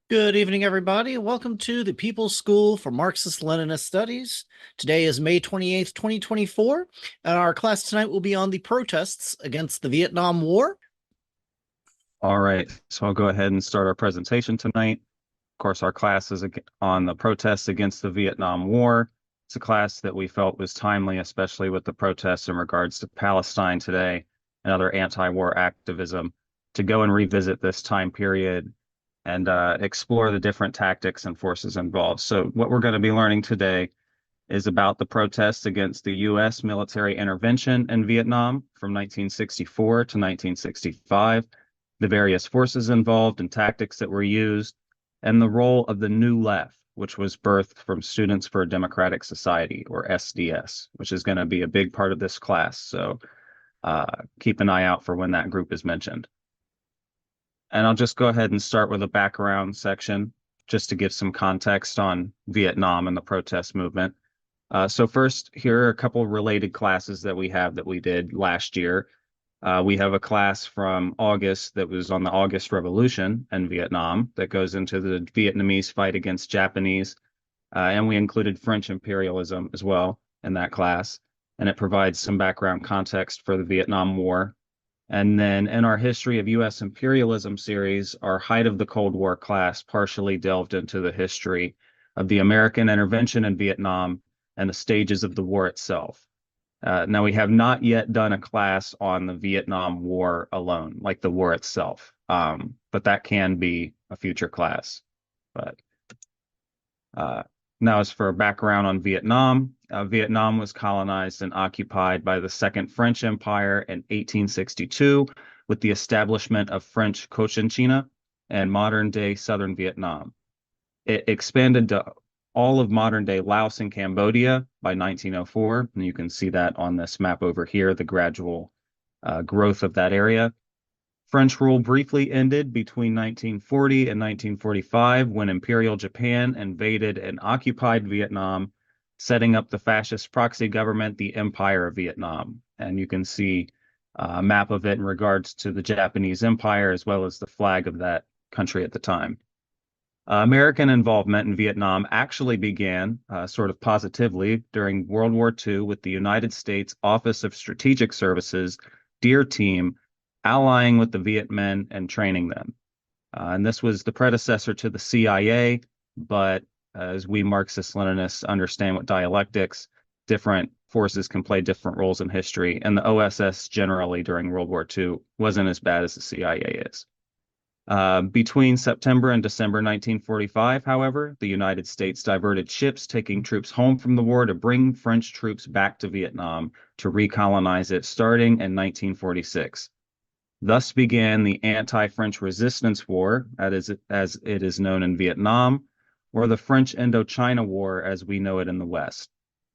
Good evening, everybody. Welcome to the People's School for Marxist-Leninist Studies. Today is May 28th, 2024, and our class tonight will be on the protests against the Vietnam War. All right, so I'll go ahead and start our presentation tonight. Of course, our class is on the protests against the Vietnam War. It's a class that we felt was timely, especially with the protests in regards to Palestine today and other anti-war activism, to go and revisit this time period and explore the different tactics and forces involved. So what we're going to be learning today is about the protests against the U.S. military intervention in Vietnam from 1964 to 1965, the various forces involved and tactics that were used, and the role of the New Left, which was birthed from Students for a Democratic Society, or SDS, which is going to be a big part of this class. So keep an eye out for when that group is mentioned. And I'll just go ahead and start with a background section, just to give some context on Vietnam and the protest movement. So first, here are a couple of related classes that we did last year. We have a class from August that was on the August Revolution in Vietnam that goes into the Vietnamese fight against Japanese, and we included French imperialism as well in that class, and it provides some background context for the Vietnam War. And then in our History of U.S. Imperialism series, our Height of the Cold War class partially delved into the history of the American intervention in Vietnam and the stages of the war itself. Now, we have not yet done a class on the Vietnam War alone, like the war itself, but that can be a future class. But now, as for a background on Vietnam, Vietnam was colonized and occupied by the Second French Empire in 1862 with the establishment of French Cochinchina and modern-day southern Vietnam. It expanded to all of modern-day Laos and Cambodia by 1904, and you can see that on this map over here, the gradual growth of that area. French rule briefly ended between 1940 and 1945 when Imperial Japan invaded and occupied Vietnam, setting up the fascist proxy government, the Empire of Vietnam. And you can see a map of it in regards to the Japanese Empire as well as the flag of that country at the time. American involvement in Vietnam actually began sort of positively during World War II with the United States Office of Strategic Services, DEER Team, allying with the Viet Minh and training them. And this was the predecessor to the CIA, but as we Marxist-Leninists understand with dialectics, different forces can play different roles in history, and the OSS generally during World War II wasn't as bad as the CIA is. Between September and December 1945, however, the United States diverted ships taking troops home from the war to bring French troops back to Vietnam to recolonize it starting in 1946. Thus began the anti-French resistance war, as it is known in Vietnam, or the French Indochina War as we know it in the West,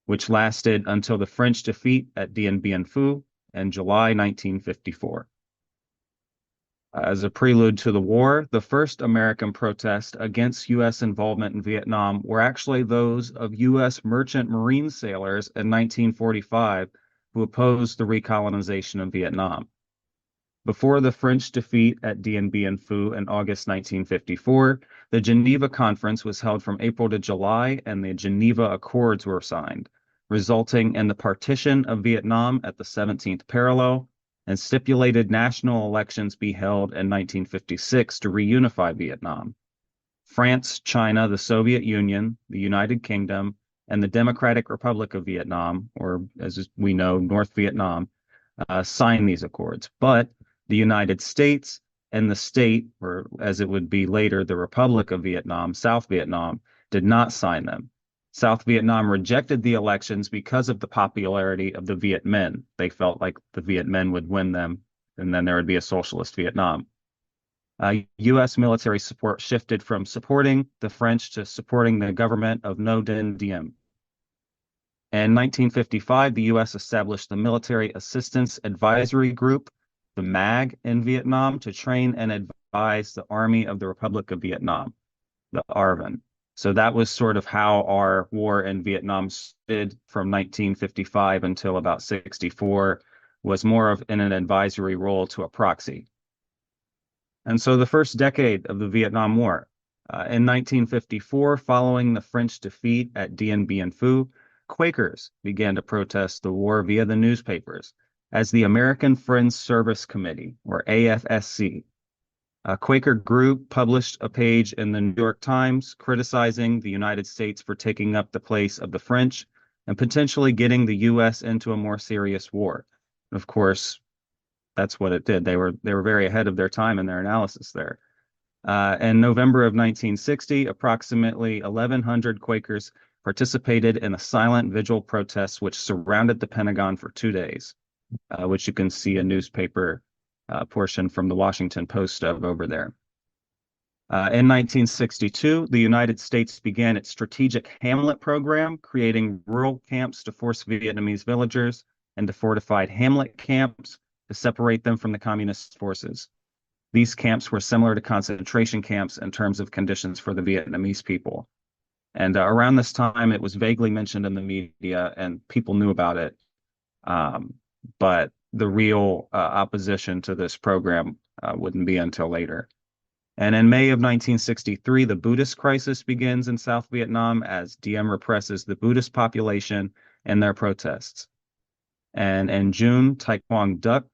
which lasted until the French defeat at Dien Bien Phu in July 1954. As a prelude to the war, the first American protests against U.S. involvement in Vietnam were actually those of U.S. merchant marine sailors in 1945 who opposed the recolonization of Vietnam. Before the French defeat at Dien Bien Phu in August 1954, the Geneva Conference was held from April to July, and the Geneva Accords were signed, resulting in the partition of Vietnam at the 17th parallel, and stipulated national elections be held in 1956 to reunify Vietnam. France, China, the Soviet Union, the United Kingdom, and the Democratic Republic of Vietnam, or as we know, North Vietnam, signed these accords, but the United States and the state, or as it would be later, the Republic of Vietnam, South Vietnam, did not sign them. South Vietnam rejected the elections because of the popularity of the Viet Minh. They felt like the Viet Minh would win them, and then there would be a socialist Vietnam. U.S. military support shifted from supporting the French to supporting the government of Ngo Dinh Diem. In 1955, the U.S. established the Military Assistance Advisory Group, the MAG, in Vietnam to train and advise the Army of the Republic of Vietnam, the ARVN. So that was sort of how our war in Vietnam stood from 1955 until about 64, was more of in an advisory role to a proxy. And so the first decade of the Vietnam War, In 1954, following the French defeat at Dien Bien Phu, Quakers began to protest the war via the newspapers as the American Friends Service Committee, or AFSC. A Quaker group published a page in the New York Times criticizing the United States for taking up the place of the French and potentially getting the U.S. into a more serious war. Of course, that's what it did. They were very ahead of their time in their analysis there. In November of 1960, approximately 1,100 Quakers participated in a silent vigil protest which surrounded the Pentagon for 2 days, which you can see a newspaper portion from the Washington Post of over there. In 1962, the United States began its strategic hamlet program, creating rural camps to force Vietnamese villagers into fortified hamlet camps to separate them from the communist forces. These camps were similar to concentration camps in terms of conditions for the Vietnamese people. And around this time, it was vaguely mentioned in the media and people knew about it. But the real opposition to this program wouldn't be until later. And in May of 1963, the Buddhist crisis begins in South Vietnam as Diem represses the Buddhist population and their protests. And in June, Tai Quang Duc,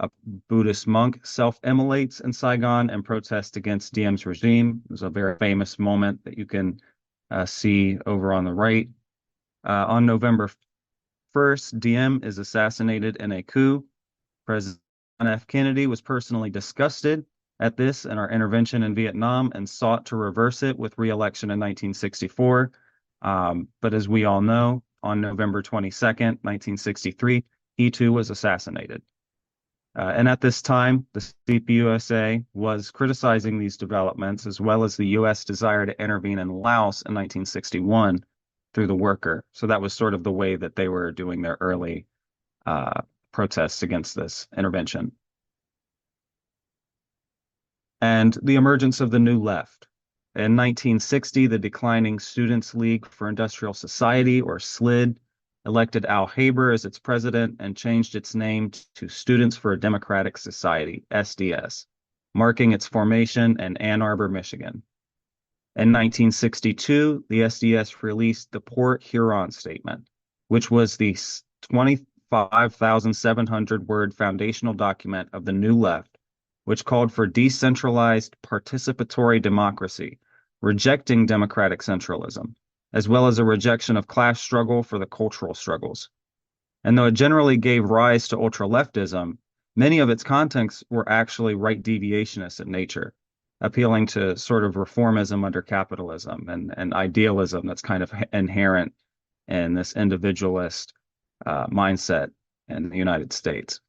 a Buddhist monk, self-immolates in Saigon and protests against Diem's regime. There's a very famous moment that you can see over on the right. On November 1st, Diem is assassinated in a coup. President John F. Kennedy was personally disgusted at this and our intervention in Vietnam and sought to reverse it with re-election in 1964. But as we all know, on November 22nd, 1963, he too was assassinated. And at this time, the CPUSA was criticizing these developments, as well as the U.S. desire to intervene in Laos in 1961 through the worker. So that was sort of the way that they were doing their early protests against this intervention. And the emergence of the New Left. In 1960, the declining Students' League for Industrial Society, or SLID, elected Al Haber as its president and changed its name to Students for a Democratic Society, SDS, marking its formation in Ann Arbor, Michigan. In 1962, the SDS released the Port Huron Statement, which was the 25,700-word foundational document of the New Left, which called for decentralized participatory democracy, rejecting democratic centralism, as well as a rejection of class struggle for the cultural struggles. And though it generally gave rise to ultra-leftism, many of its contents were actually right deviationist in nature, appealing to sort of reformism under capitalism and idealism that's kind of inherent in this individualist mindset in the United States.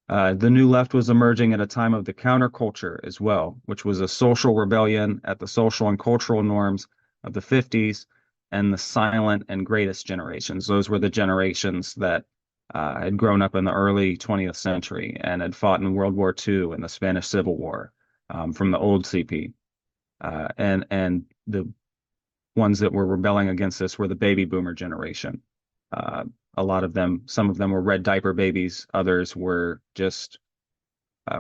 The New Left was emerging at a time of the counterculture as well, which was a social rebellion at the social and cultural norms of the 50s and the silent and greatest generations. Those were the generations that had grown up in the early 20th century and had fought in World War II and the Spanish Civil War from the old CP. And the ones that were rebelling against this were the baby boomer generation. A lot of them, some of them were red diaper babies. Others were just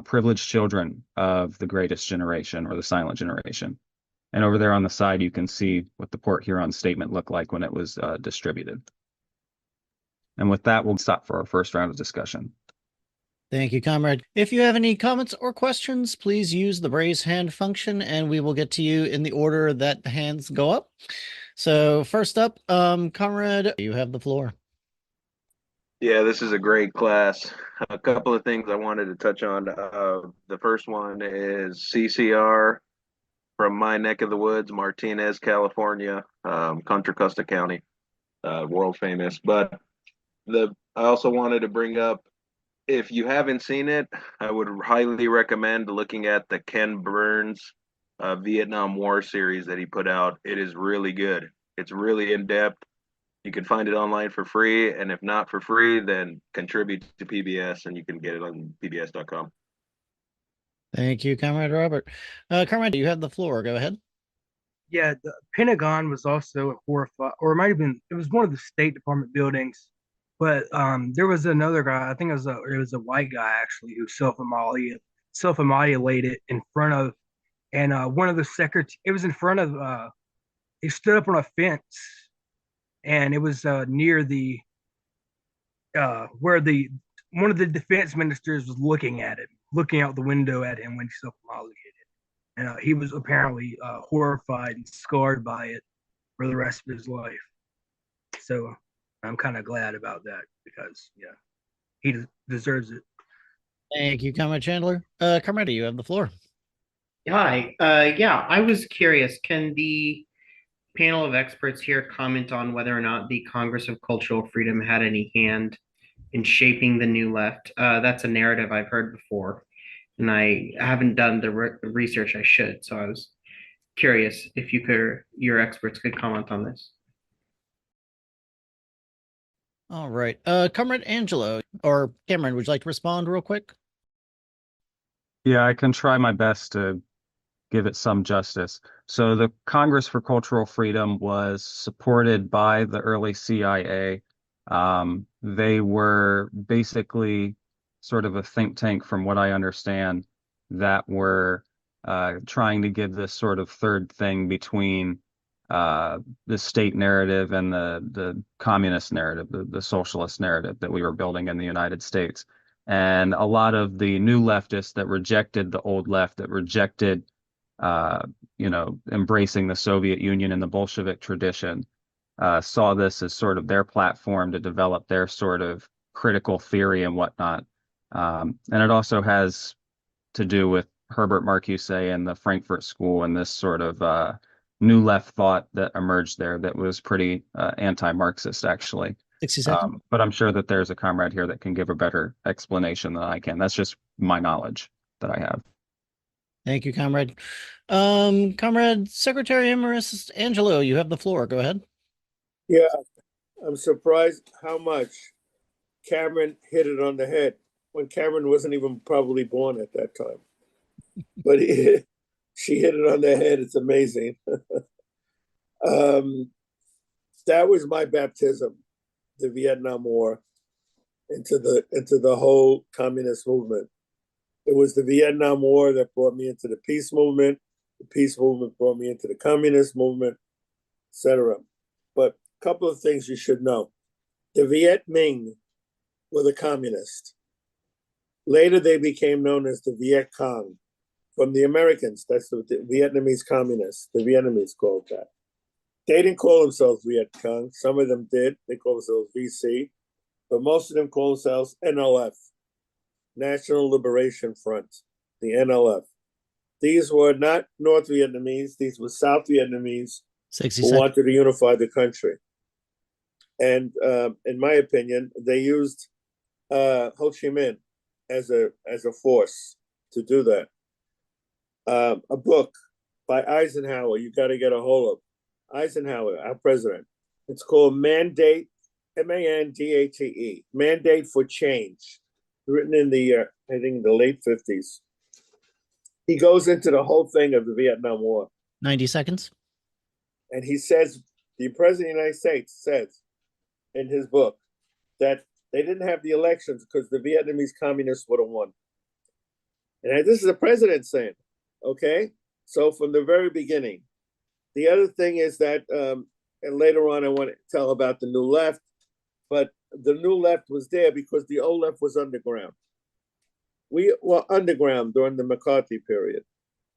privileged children of the greatest generation or the silent generation. And over there on the side, you can see what the Port Huron Statement looked like when it was distributed. And with that, we'll stop for our first round of discussion. Thank you, comrade. If you have any comments or questions, please use the raise hand function and we will get to you in the order that the hands go up. So first up, comrade, you have the floor. Yeah, this is a great class. A couple of things I wanted to touch on. The first one is CCR from my neck of the woods, Martinez, California, Contra Costa County, world famous. But I also wanted to bring up, if you haven't seen it, I would highly recommend looking at the Ken Burns Vietnam War series that he put out. It is really good. It's really in depth. You can find it online for free, and if not for free, then contribute to PBS, and you can get it on pbs.com. Thank you, Comrade Robert. Comrade, you have the floor. Go ahead. Yeah, the Pentagon was also horrified, or it might have been, it was one of the State Department buildings, but there was another guy, I think it was a white guy actually, who self-immolated in front of and one of the secretaries, it was in front of, he stood up on a fence, and it was near the where the one of the defense ministers was looking at him, looking out the window at him when he self-promulgated, and he was apparently horrified and scarred by it for the rest of his life. So I'm kind of glad about that because yeah, he deserves it. Thank you, Comrade Chandler. Comrade, you have the floor. Hi. Yeah, I was curious. Can the panel of experts here comment on whether or not the Congress of Cultural Freedom had any hand in shaping the New Left? That's a narrative I've heard before, and I haven't done the research I should. So I was curious if your experts could comment on this. All right. Comrade Angelo or Cameron, would you like to respond real quick? Yeah, I can try my best to give it some justice. So the Congress for Cultural Freedom was supported by the early CIA. They were basically sort of a think tank, from what I understand, that were trying to give this sort of third thing between the state narrative and the communist narrative, the socialist narrative that we were building in the United States. And a lot of the new leftists that rejected the old left, that rejected embracing the Soviet Union and the Bolshevik tradition, saw this as sort of their platform to develop their sort of critical theory and whatnot. And it also has to do with Herbert Marcuse and the Frankfurt School and this sort of new left thought that emerged there that was pretty anti-Marxist, actually. 60 seconds. But I'm sure that there's a comrade here that can give a better explanation than I can. That's just my knowledge that I have. Thank you, Comrade. Comrade Secretary Emeritus Angelo, you have the floor. Go ahead. Yeah, I'm surprised how much Cameron hit it on the head when Cameron wasn't even probably born at that time. But she hit it on the head. It's amazing. That was my baptism, the Vietnam War, into the whole communist movement. It was the Vietnam War that brought me into the peace movement. The peace movement brought me into the communist movement, etc. But a couple of things you should know. The Viet Minh were the communists. Later, they became known as the Viet Cong from the Americans. That's the Vietnamese communists. The Vietnamese called that. They didn't call themselves Viet Cong. Some of them did. They called themselves VC. But most of them called themselves NLF, National Liberation Front, the NLF. These were not North Vietnamese. These were South Vietnamese 60 who seconds. wanted to unify the country. And in my opinion, they used Ho Chi Minh as a force to do that. A book by Eisenhower, you got to get a hold of. Eisenhower, our president. It's called Mandate, Mandate, Mandate for Change, written in the, I think, the late 50s. He goes into the whole thing of the Vietnam War. 90 seconds. And he says, the president of the United States says in his book that they didn't have the elections because the Vietnamese communists would have won. And this is the president saying, okay? So from the very beginning. The other thing is that, and later on I want to tell about the New Left, but the New Left was there because the old left was underground. We were underground during the McCarthy period.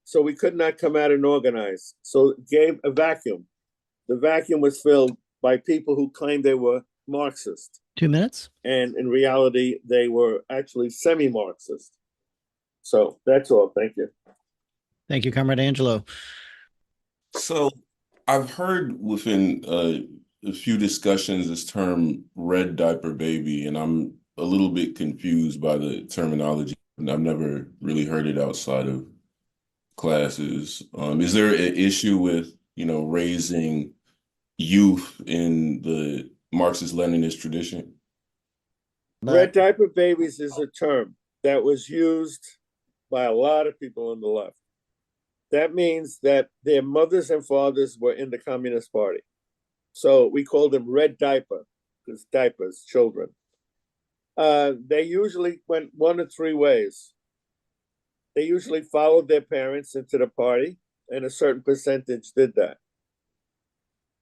So we could not come out and organize. So it gave a vacuum. The vacuum was filled by people who claimed they were Marxist. 2 minutes. And in reality, they were actually semi-Marxist. So that's all. Thank you. Thank you, Comrade Angelo. So I've heard within a few discussions this term red diaper baby, and I'm a little bit confused by the terminology, and I've never really heard it outside of classes. Is there an issue with, raising youth in the Marxist-Leninist tradition? Red diaper babies is a term that was used by a lot of people on the left. That means that their mothers and fathers were in the Communist Party. So we call them red diaper, because diapers, children. They usually went one of three ways. They usually followed their parents into the party, and a certain percentage did that.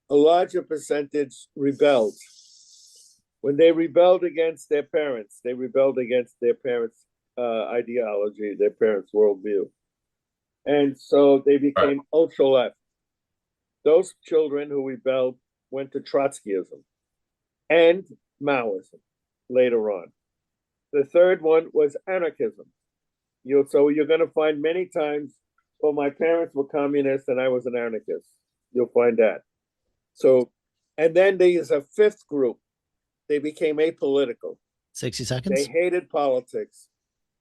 A larger percentage rebelled. When they rebelled against their parents, they rebelled against their parents' ideology, their parents' worldview. And so they became ultra left. Those children who rebelled went to Trotskyism and Maoism later on. The third one was anarchism. So you're going to find many times, well, my parents were communists and I was an anarchist. You'll find that. So, and then there's a fifth group. They became apolitical. 60 seconds. They hated politics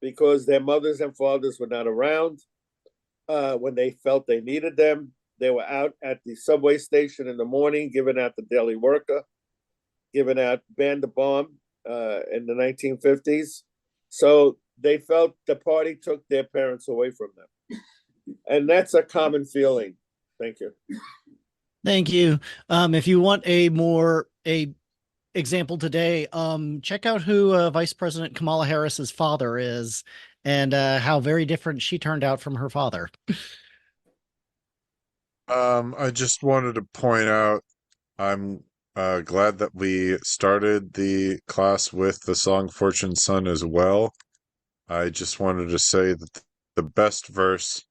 because their mothers and fathers were not around when they felt they needed them. They were out at the subway station in the morning, giving out the Daily Worker, giving out Band the Bomb in the 1950s. So they felt the party took their parents away from them. And that's a common feeling. Thank you. Thank you. If you want a example today, check out who Vice President Kamala Harris's father is and how very different she turned out from her father. I just wanted to point out I'm glad that we started the class with the song Fortune Son as well. I just wanted to say that the best verse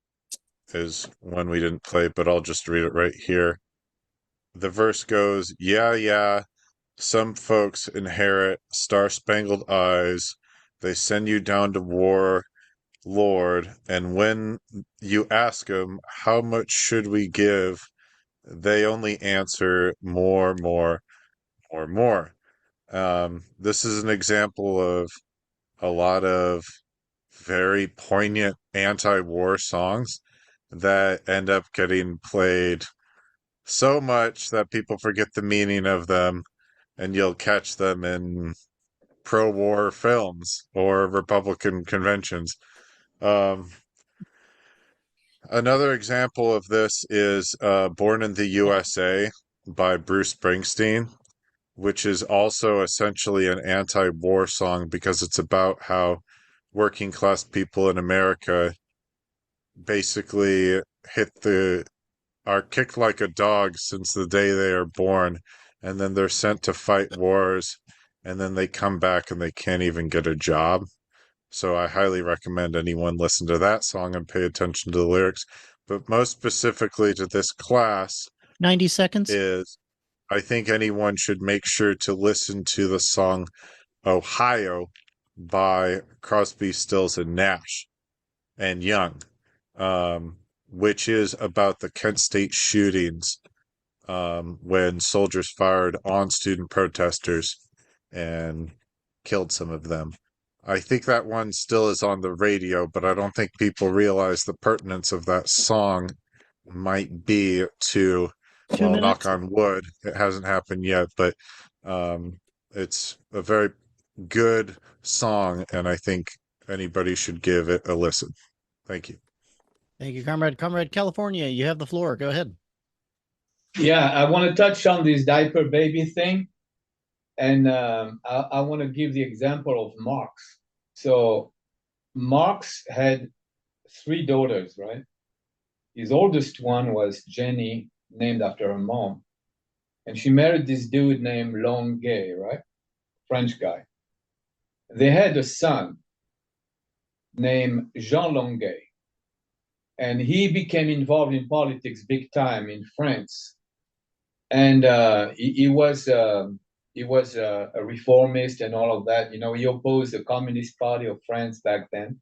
is one we didn't play, but I'll just read it right here. The verse goes, yeah, yeah, some folks inherit star-spangled eyes. They send you down to war, Lord, and when you ask them, how much should we give? They only answer more, more, more, more. This is an example of a lot of very poignant anti-war songs that end up getting played so much that people forget the meaning of them, and you'll catch them in pro-war films or Republican conventions. Another example of this is Born in the USA by Bruce Springsteen, which is also essentially an anti-war song because it's about how working class people in America basically are kicked like a dog since the day they are born, and then they're sent to fight wars, and then they come back and they can't even get a job. So I highly recommend anyone listen to that song and pay attention to the lyrics. But most specifically to this class, 90 seconds. is I think anyone should make sure to listen to the song Ohio by Crosby, Stills, and Nash and Young, which is about the Kent State shootings when soldiers fired on student protesters and killed some of them. I think that one still is on the radio, but I don't think people realize the pertinence of that song might be to, well, knock on wood, it hasn't happened yet, but it's a very good song, and I think anybody should give it a listen. Thank you. Thank you, Comrade. Comrade California, you have the floor. Go ahead. Yeah, I want to touch on this diaper baby thing. And I want to give the example of Marx. So Marx had 3 daughters, right? His oldest one was Jenny, named after her mom. And she married this dude named Longuet, right? French guy. They had a son named Jean Longuet. And he became involved in politics big time in France. And he was a reformist and all of that. You know, he opposed the Communist Party of France back then.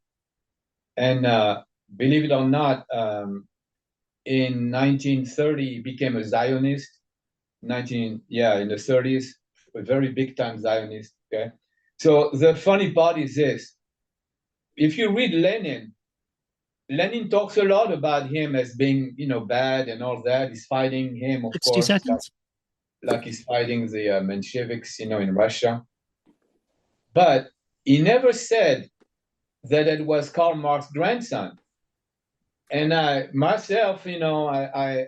And believe it or not, in 1930, he became a Zionist. In the 30s, a very big time Zionist. Okay. So the funny part is this: if you read Lenin talks a lot about him as being, you know, bad and all that. He's fighting him, of 60 course. seconds. Like he's fighting the Mensheviks, you know, in Russia. But he never said that it was Karl Marx's grandson. And I myself, you know, I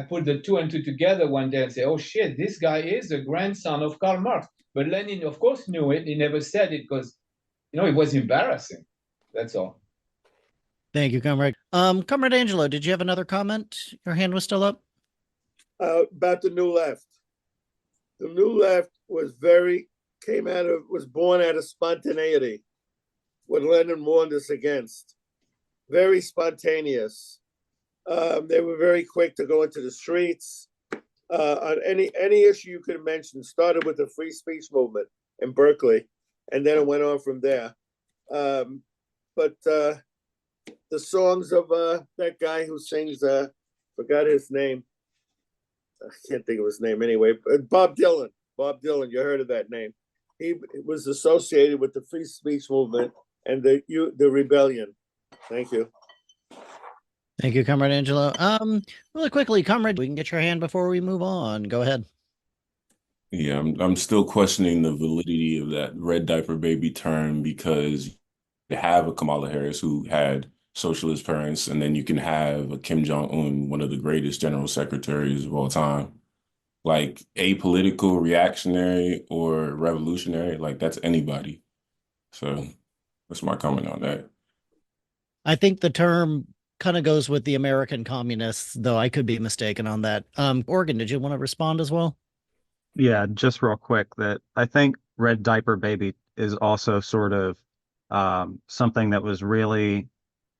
put the 2 and 2 together one day and say, oh shit, this guy is a grandson of Karl Marx. But Lenin, of course, knew it. He never said it because, you know, it was embarrassing. That's all. Thank you, Comrade. Comrade Angelo, did you have another comment? Your hand was still up. About the New Left. The New Left was born out of spontaneity, what Lenin warned us against. Very spontaneous. They were very quick to go into the streets on any issue you could mention. Started with the free speech movement in Berkeley, and then it went on from there. But the songs of that guy who sings, forgot his name. I can't think of his name anyway. Bob Dylan. Bob Dylan, you heard of that name. He was associated with the free speech movement and the rebellion. Thank you. Thank you, Comrade Angelo. Really quickly, Comrade, we can get your hand before we move on. Go ahead. Yeah, I'm still questioning the validity of that red diaper baby term, because you have a Kamala Harris who had socialist parents, and then you can have a Kim Jong-un, one of the greatest general secretaries of all time. Like, apolitical, reactionary, or revolutionary, like, that's anybody. So that's my comment on that. I think the term kind of goes with the American communists, though I could be mistaken on that. Oregon, did you want to respond as well? Yeah, just real quick, that I think red diaper baby is also sort of something that was really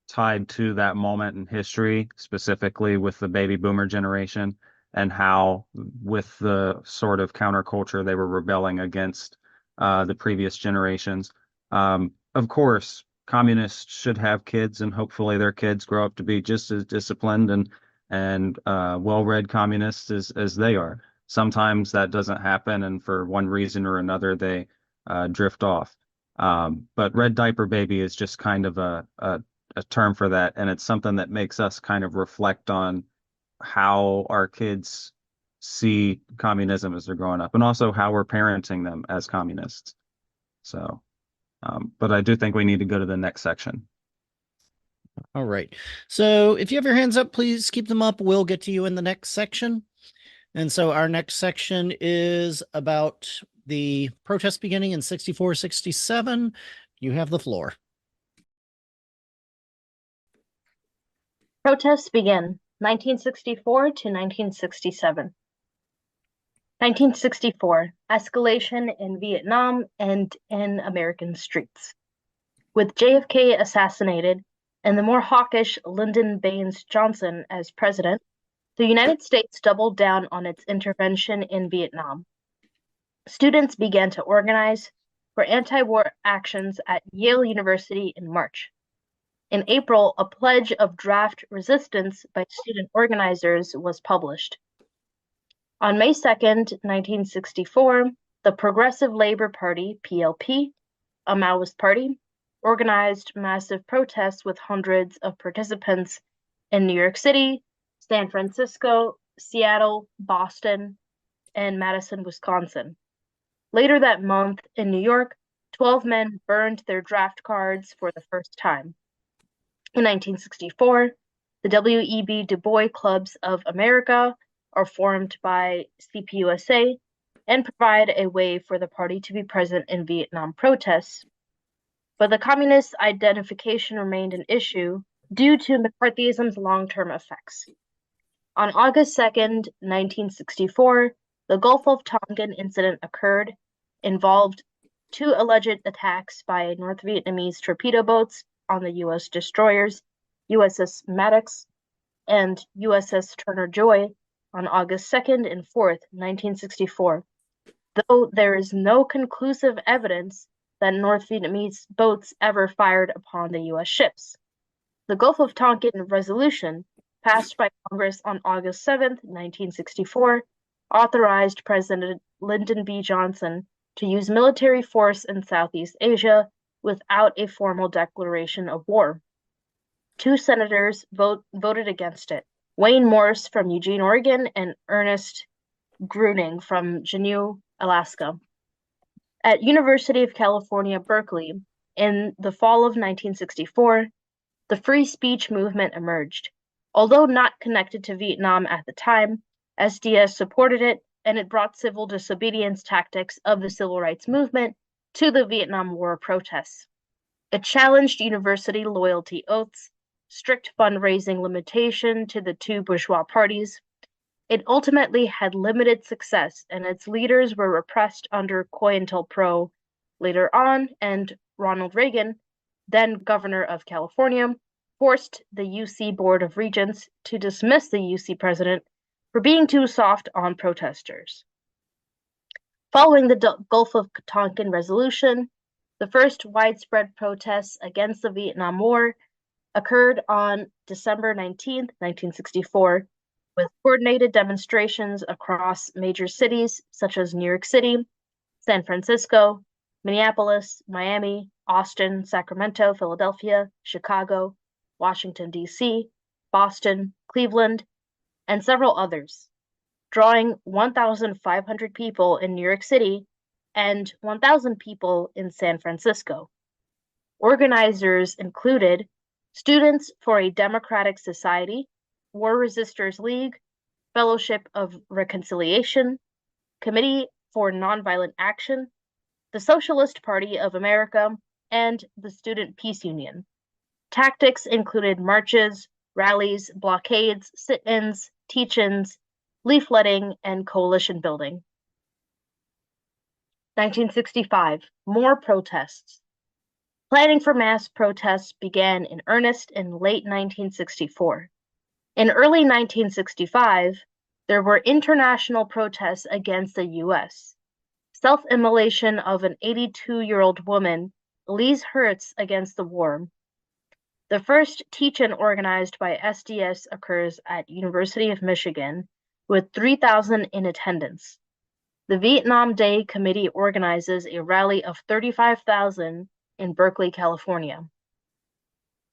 tied to that moment in history, specifically with the baby boomer generation, and how with the sort of counterculture they were rebelling against the previous generations. Of course, communists should have kids, and hopefully their kids grow up to be just as disciplined and well-read communists as they are. Sometimes that doesn't happen, and for one reason or another, they drift off. But red diaper baby is just kind of a term for that, and it's something that makes us kind of reflect on how our kids see communism as they're growing up, and also how we're parenting them as communists. So, but I do think we need to go to the next section. All right. So if you have your hands up, please keep them up. We'll get to you in the next section. And so our next section is about the protests beginning in 64, 67. You have the floor. Protests begin 1964 to 1967. 1964, escalation in Vietnam and in American streets. With JFK assassinated and the more hawkish Lyndon Baines Johnson as president, the United States doubled down on its intervention in Vietnam. Students began to organize for anti-war actions at Yale University in March. In April, a pledge of draft resistance by student organizers was published. On May 2nd, 1964, the Progressive Labor Party, PLP, a Maoist party, organized massive protests with hundreds of participants in New York City, San Francisco, Seattle, Boston, and Madison, Wisconsin. Later that month in New York, 12 men burned their draft cards for the first time. In 1964, the W.E.B. Du Bois Clubs of America are formed by CPUSA and provide a way for the party to be present in Vietnam protests. But the communist identification remained an issue due to McCarthyism's long-term effects. On August 2nd, 1964, the Gulf of Tonkin incident occurred, involved two alleged attacks by North Vietnamese torpedo boats on the U.S. destroyers USS Maddox and USS Turner Joy on August 2nd and 4th, 1964, though there is no conclusive evidence that North Vietnamese boats ever fired upon the U.S. ships. The Gulf of Tonkin Resolution, passed by Congress on August 7th, 1964, authorized President Lyndon B. Johnson to use military force in Southeast Asia without a formal declaration of war. Two senators voted against it, Wayne Morse from Eugene, Oregon, and Ernest Gruning from Juneau, Alaska. At University of California, Berkeley, in the fall of 1964, the free speech movement emerged. Although not connected to Vietnam at the time, SDS supported it, and it brought civil disobedience tactics of the civil rights movement to the Vietnam War protests. It challenged university loyalty oaths, strict fundraising limitation to the two bourgeois parties, it ultimately had limited success, and its leaders were repressed under COINTELPRO later on, and Ronald Reagan, then governor of California, forced the UC Board of Regents to dismiss the UC president for being too soft on protesters. Following the Gulf of Tonkin Resolution, the first widespread protests against the Vietnam War occurred on December 19, 1964, with coordinated demonstrations across major cities such as New York City, San Francisco, Minneapolis, Miami, Austin, Sacramento, Philadelphia, Chicago, Washington, D.C., Boston, Cleveland, and several others, drawing 1,500 people in New York City and 1,000 people in San Francisco. Organizers included Students for a Democratic Society, War Resisters League, Fellowship of Reconciliation, Committee for Nonviolent Action, the Socialist Party of America, and the Student Peace Union. Tactics included marches, rallies, blockades, sit-ins, teach-ins, leafletting, and coalition building. 1965, more protests. Planning for mass protests began in earnest in late 1964. In early 1965, there were international protests against the U.S. Self-immolation of an 82-year-old woman, Elise Hertz, against the war. The first teach-in organized by SDS occurs at University of Michigan, with 3,000 in attendance. The Vietnam Day Committee organizes a rally of 35,000 in Berkeley, California.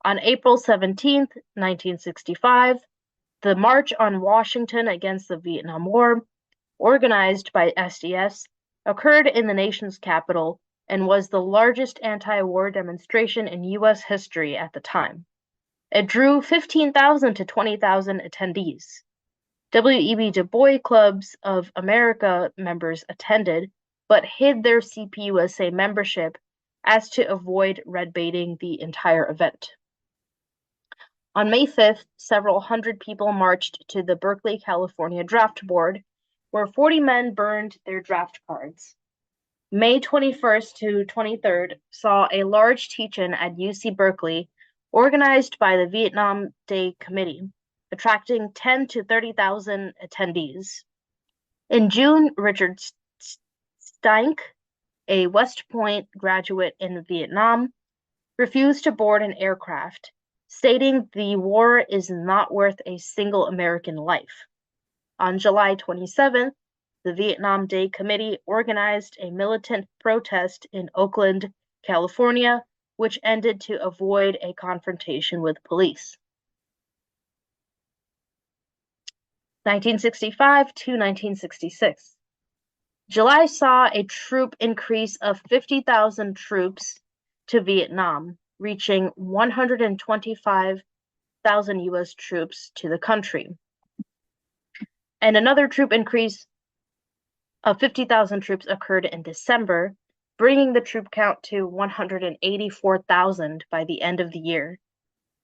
On April 17, 1965, the March on Washington against the Vietnam War, organized by SDS, occurred in the nation's capital and was the largest anti-war demonstration in U.S. history at the time. It drew 15,000 to 20,000 attendees. W.E.B. Du Bois Clubs of America members attended, but hid their CPUSA membership as to avoid red baiting the entire event. On May 5th, several hundred people marched to the Berkeley, California draft board, where 40 men burned their draft cards. May 21st to 23rd saw a large teach-in at UC Berkeley, organized by the Vietnam Day Committee, attracting 10 to 30,000 attendees. In June, Richard Steinke, a West Point graduate in Vietnam, refused to board an aircraft, stating the war is not worth a single American life. On July 27th, the Vietnam Day Committee organized a militant protest in Oakland, California, which ended to avoid a confrontation with police. 1965 to 1966. July saw a troop increase of 50,000 troops to Vietnam, reaching 125,000 U.S. troops to the country. And another troop increase of 50,000 troops occurred in December, bringing the troop count to 184,000 by the end of the year.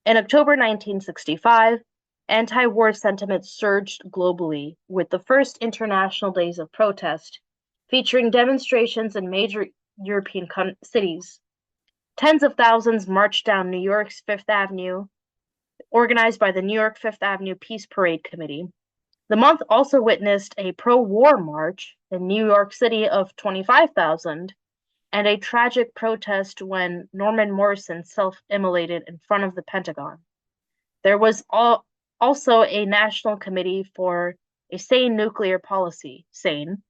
In October 1965, anti-war sentiment surged globally, with the first international days of protest, featuring demonstrations in major European cities. Tens of thousands marched down New York's Fifth Avenue, organized by the New York Fifth Avenue Peace Parade Committee. The month also witnessed a pro-war march in New York City of 25,000, and a tragic protest when Norman Morrison self-immolated in front of the Pentagon. There was also a National Committee for a Sane Nuclear Policy, SANE,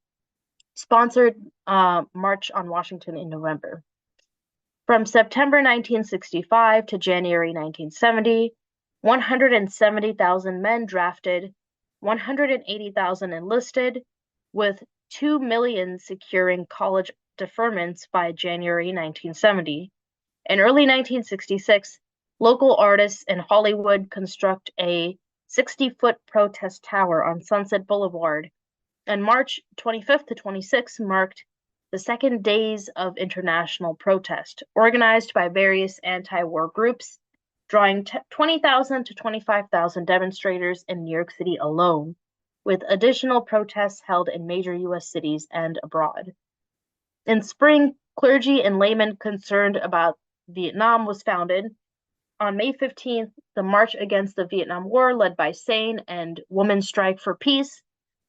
sponsored March on Washington in November. From September 1965 to January 1970, 170,000 men drafted, 180,000 enlisted, with 2 million securing college deferments by January 1970. In early 1966, local artists in Hollywood construct a 60-foot protest tower on Sunset Boulevard, and March 25th to 26th marked the second days of international protest, organized by various anti-war groups drawing 20,000 to 25,000 demonstrators in New York City alone, with additional protests held in major U.S. cities and abroad. In spring, clergy and laymen concerned about Vietnam was founded. On May 15th, the March Against the Vietnam War, led by SANE and Women's Strike for Peace,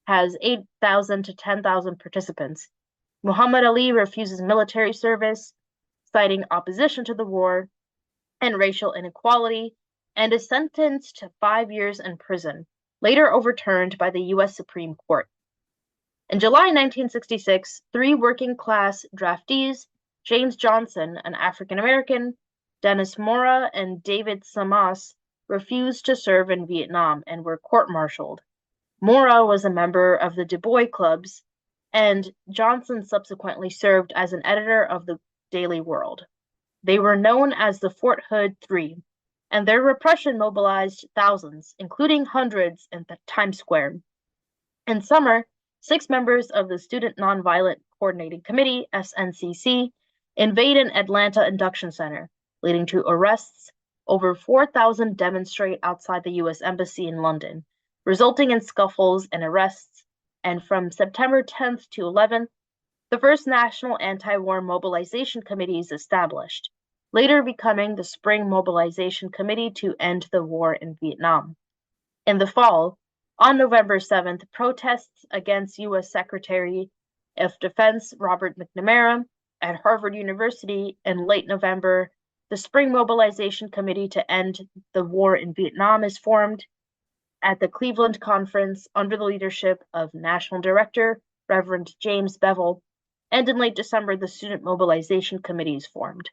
has 8,000 to 10,000 participants. Muhammad Ali refuses military service, citing opposition to the war and racial inequality, and is sentenced to 5 years in prison, later overturned by the U.S. Supreme Court. In July 1966, 3 working-class draftees, James Johnson, an African-American, Dennis Mora, and David Samas, refused to serve in Vietnam and were court-martialed. Mora was a member of the Du Bois Clubs, and Johnson subsequently served as an editor of the Daily World. They were known as the Fort Hood Three, and their repression mobilized thousands, including hundreds in Times Square. In summer, 6 members of the Student Nonviolent Coordinating Committee, SNCC, invade an Atlanta induction center, leading to arrests. Over 4,000 demonstrate outside the U.S. Embassy in London, resulting in scuffles and arrests, and from September 10th to 11th, the first National Anti-War Mobilization Committee is established, later becoming the Spring Mobilization Committee to end the war in Vietnam. In the fall, on November 7th, protests against U.S. Secretary of Defense Robert McNamara at Harvard University. In late November, the Spring Mobilization Committee to end the war in Vietnam is formed at the Cleveland Conference under the leadership of National Director Reverend James Bevel, and in late December, the Student Mobilization Committee is formed.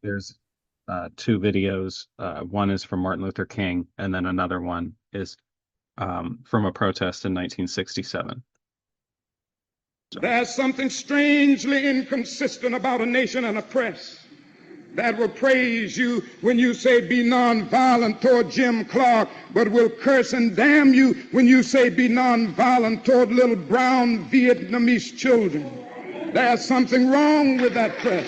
There's 2 videos. One is from Martin Luther King, and then another one is from a protest in 1967. There's something strangely inconsistent about a nation and a press that will praise you when you say be nonviolent toward Jim Clark, but will curse and damn you when you say be nonviolent toward little brown Vietnamese children. There's something wrong with that press.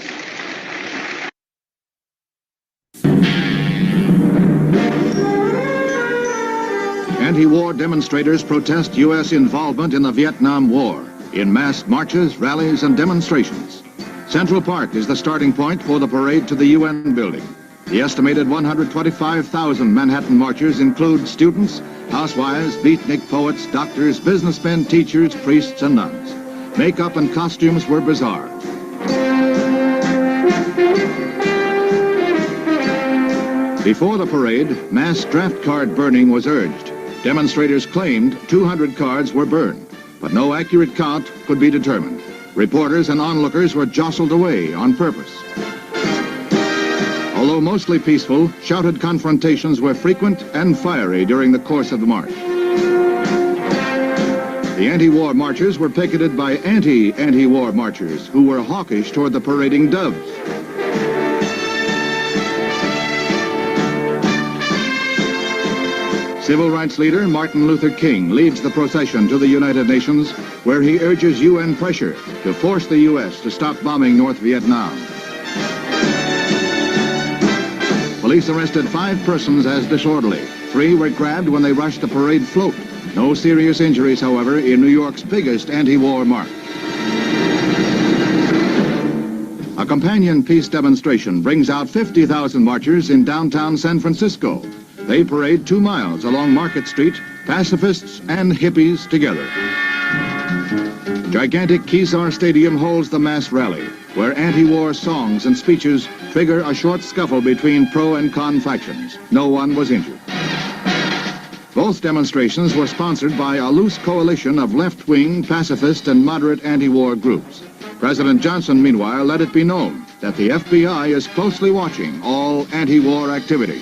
Anti-war demonstrators protest U.S. involvement in the Vietnam War in mass marches, rallies, and demonstrations. Central Park is the starting point for the parade to the UN building. The estimated 125,000 Manhattan marchers include students, housewives, beatnik poets, doctors, businessmen, teachers, priests, and nuns. Makeup and costumes were bizarre. Before the parade, mass draft card burning was urged. Demonstrators claimed 200 cards were burned, but no accurate count could be determined. Reporters and onlookers were jostled away on purpose. Although mostly peaceful, shouted confrontations were frequent and fiery during the course of the march. The anti-war marchers were picketed by anti-war marchers who were hawkish toward the parading doves. Civil rights leader Martin Luther King leads the procession to the United Nations, where he urges UN pressure to force the U.S. to stop bombing North Vietnam. Police arrested 5 persons as disorderly. 3 were grabbed when they rushed the parade float. No serious injuries, however, in New York's biggest anti-war march. A companion peace demonstration brings out 50,000 marchers in downtown San Francisco. They parade 2 miles along Market Street, pacifists and hippies together. Gigantic Kezar Stadium holds the mass rally, where anti-war songs and speeches trigger a short scuffle between pro and con factions. No one was injured. Both demonstrations were sponsored by a loose coalition of left-wing, pacifist, and moderate anti-war groups. President Johnson, meanwhile, let it be known that the FBI is closely watching all anti-war activity.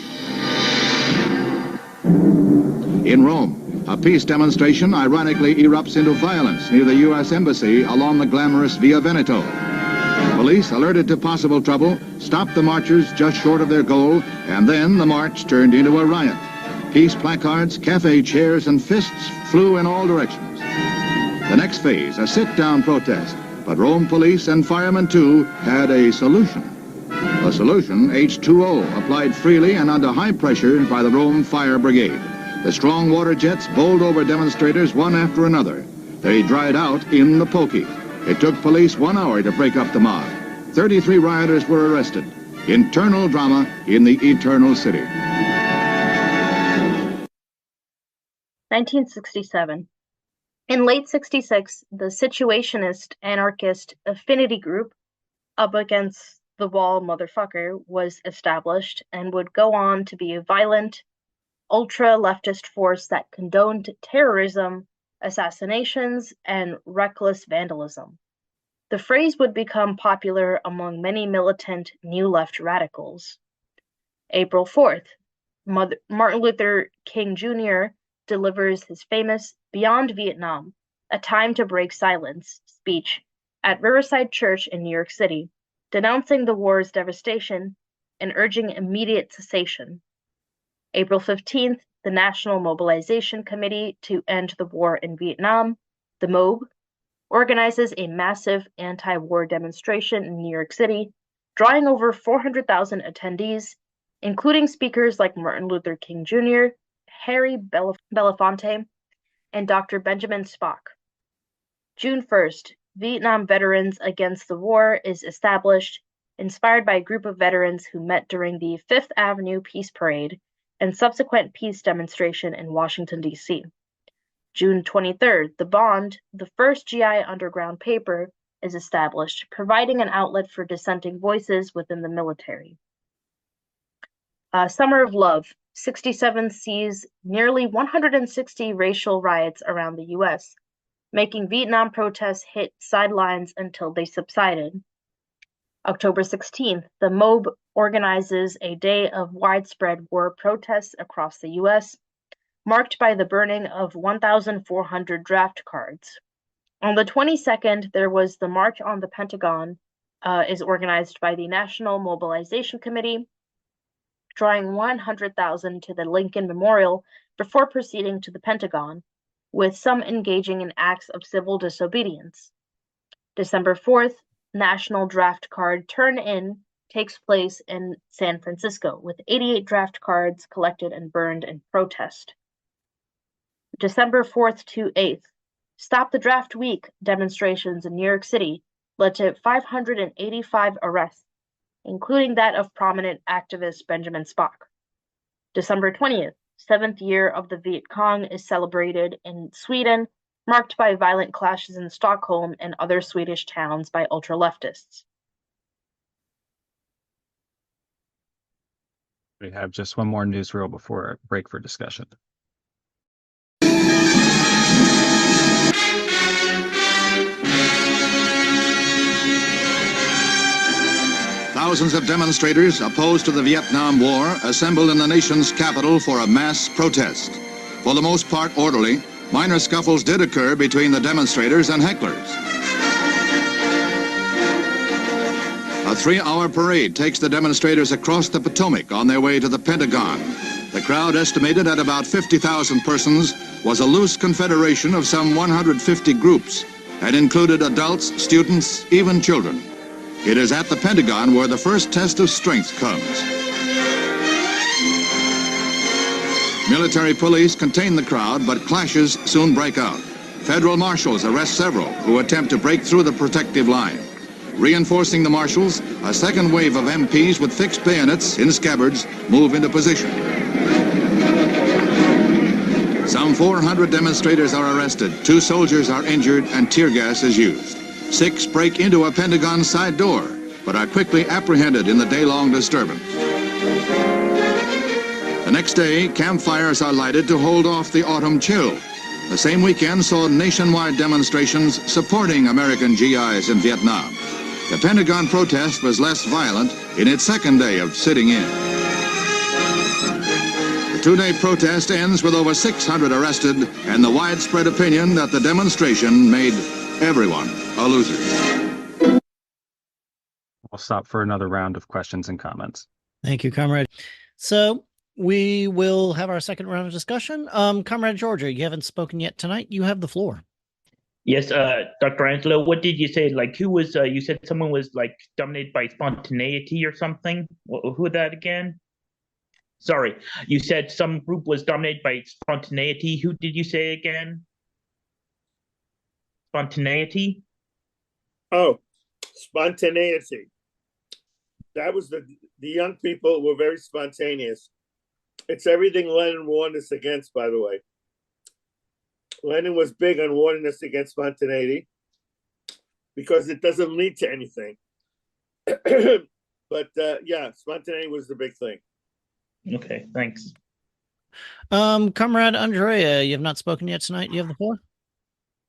In Rome, a peace demonstration ironically erupts into violence near the U.S. Embassy along the glamorous Via Veneto. Police, alerted to possible trouble, stopped the marchers just short of their goal, and then the march turned into a riot. Peace placards, cafe chairs, and fists flew in all directions. The next phase, a sit-down protest, But Rome police and firemen, too, had a solution. A solution, H2O, applied freely and under high pressure by the Rome Fire Brigade. The strong water jets bowled over demonstrators one after another. They dried out in the pokey. It took police 1 hour to break up the mob. 33 rioters were arrested. Internal drama in the Eternal City. 1967. In late 66, the situationist anarchist affinity group, Up Against the Wall Motherfucker, was established and would go on to be a violent, ultra-leftist force that condoned terrorism, assassinations, and reckless vandalism. The phrase would become popular among many militant New Left radicals. April 4th, Martin Luther King Jr. delivers his famous Beyond Vietnam, A Time to Break Silence speech at Riverside Church in New York City, denouncing the war's devastation and urging immediate cessation. April 15th, the National Mobilization Committee to End the War in Vietnam, the MOB, organizes a massive anti-war demonstration in New York City, drawing over 400,000 attendees, including speakers like Martin Luther King Jr., Harry Belafonte, and Dr. Benjamin Spock. June 1st, Vietnam Veterans Against the War is established, inspired by a group of veterans who met during the Fifth Avenue Peace Parade and subsequent peace demonstration in Washington, D.C. June 23rd, The Bond, the first GI underground paper, is established, providing an outlet for dissenting voices within the military. Summer of Love, 67 sees nearly 160 racial riots around the U.S., making Vietnam protests hit sidelines until they subsided. October 16th, the MOB organizes a day of widespread war protests across the U.S., marked by the burning of 1,400 draft cards. On the 22nd, there was the March on the Pentagon, is organized by the National Mobilization Committee, drawing 100,000 to the Lincoln Memorial before proceeding to the Pentagon, with some engaging in acts of civil disobedience. December 4th, National Draft Card Turn-In takes place in San Francisco, with 88 draft cards collected and burned in protest. December 4th to 8th, Stop the Draft Week demonstrations in New York City led to 585 arrests, including that of prominent activist Benjamin Spock. December 20th, 7th year of the Viet Cong is celebrated in Sweden, marked by violent clashes in Stockholm and other Swedish towns by ultra-leftists. We have just one more newsreel before a break for discussion. Thousands of demonstrators opposed to the Vietnam War assembled in the nation's capital for a mass protest. For the most part orderly, minor scuffles did occur between the demonstrators and hecklers. A 3-hour parade takes the demonstrators across the Potomac on their way to the Pentagon. The crowd, estimated at about 50,000 persons, was a loose confederation of some 150 groups and included adults, students, even children. It is at the Pentagon where the first test of strength comes. Military police contain the crowd, but clashes soon break out. Federal marshals arrest several who attempt to break through the protective line. Reinforcing the marshals, a second wave of MPs with fixed bayonets in scabbards move into position. Some 400 demonstrators are arrested, 2 soldiers are injured, and tear gas is used. 6 break into a Pentagon side door, but are quickly apprehended in the day-long disturbance. The next day, campfires are lighted to hold off the autumn chill. The same weekend saw nationwide demonstrations supporting American GIs in Vietnam. The Pentagon protest was less violent in its second day of sitting in. The 2-day protest ends with over 600 arrested and the widespread opinion that the demonstration made everyone a loser. We'll stop for another round of questions and comments. Thank you, Comrade. So we will have our second round of discussion. Comrade Georgia, you haven't spoken yet tonight. You have the floor. Yes, Dr. Angelo, what did you say? Like, who was, you said someone was like dominated by spontaneity or something? Who that again? Sorry, you said some group was dominated by spontaneity. Who did you say again? Spontaneity? Oh, spontaneity. That was the young people were very spontaneous. It's everything Lenin warned us against, by the way. Lenin was big on warning us against spontaneity because it doesn't lead to anything. But yeah, spontaneity was the big thing. Okay, thanks. Comrade Andrea, you have not spoken yet tonight. You have the floor.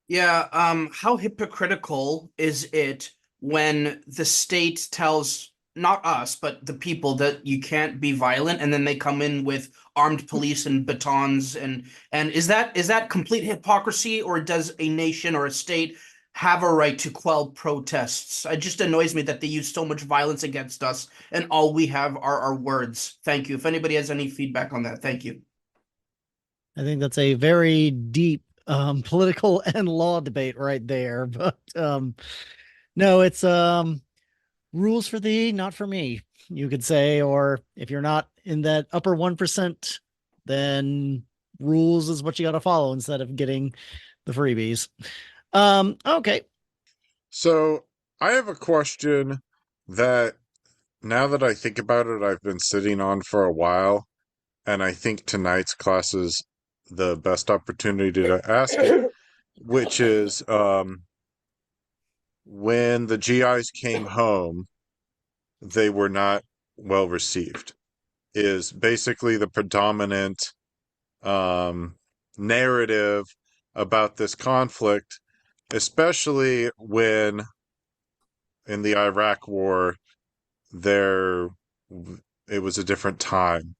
Yeah, how hypocritical is it when the state tells not us, but the people that you can't be violent, and then they come in with armed police and batons, and is that complete hypocrisy, or does a nation or a state have a right to quell protests? It just annoys me that they use so much violence against us, and all we have are our words. Thank you. If anybody has any feedback on that, thank you. I think that's a very deep political and law debate right there. But no, it's rules for thee, not for me, you could say. Or if you're not in that upper 1%, then rules is what you got to follow instead of getting the freebies. Okay. So I have a question that, now that I think about it, I've been sitting on for a while, and I think tonight's class is the best opportunity to ask it, which is when the GIs came home, they were not well received, is basically the predominant narrative about this conflict, especially when in the Iraq War, it was a different time.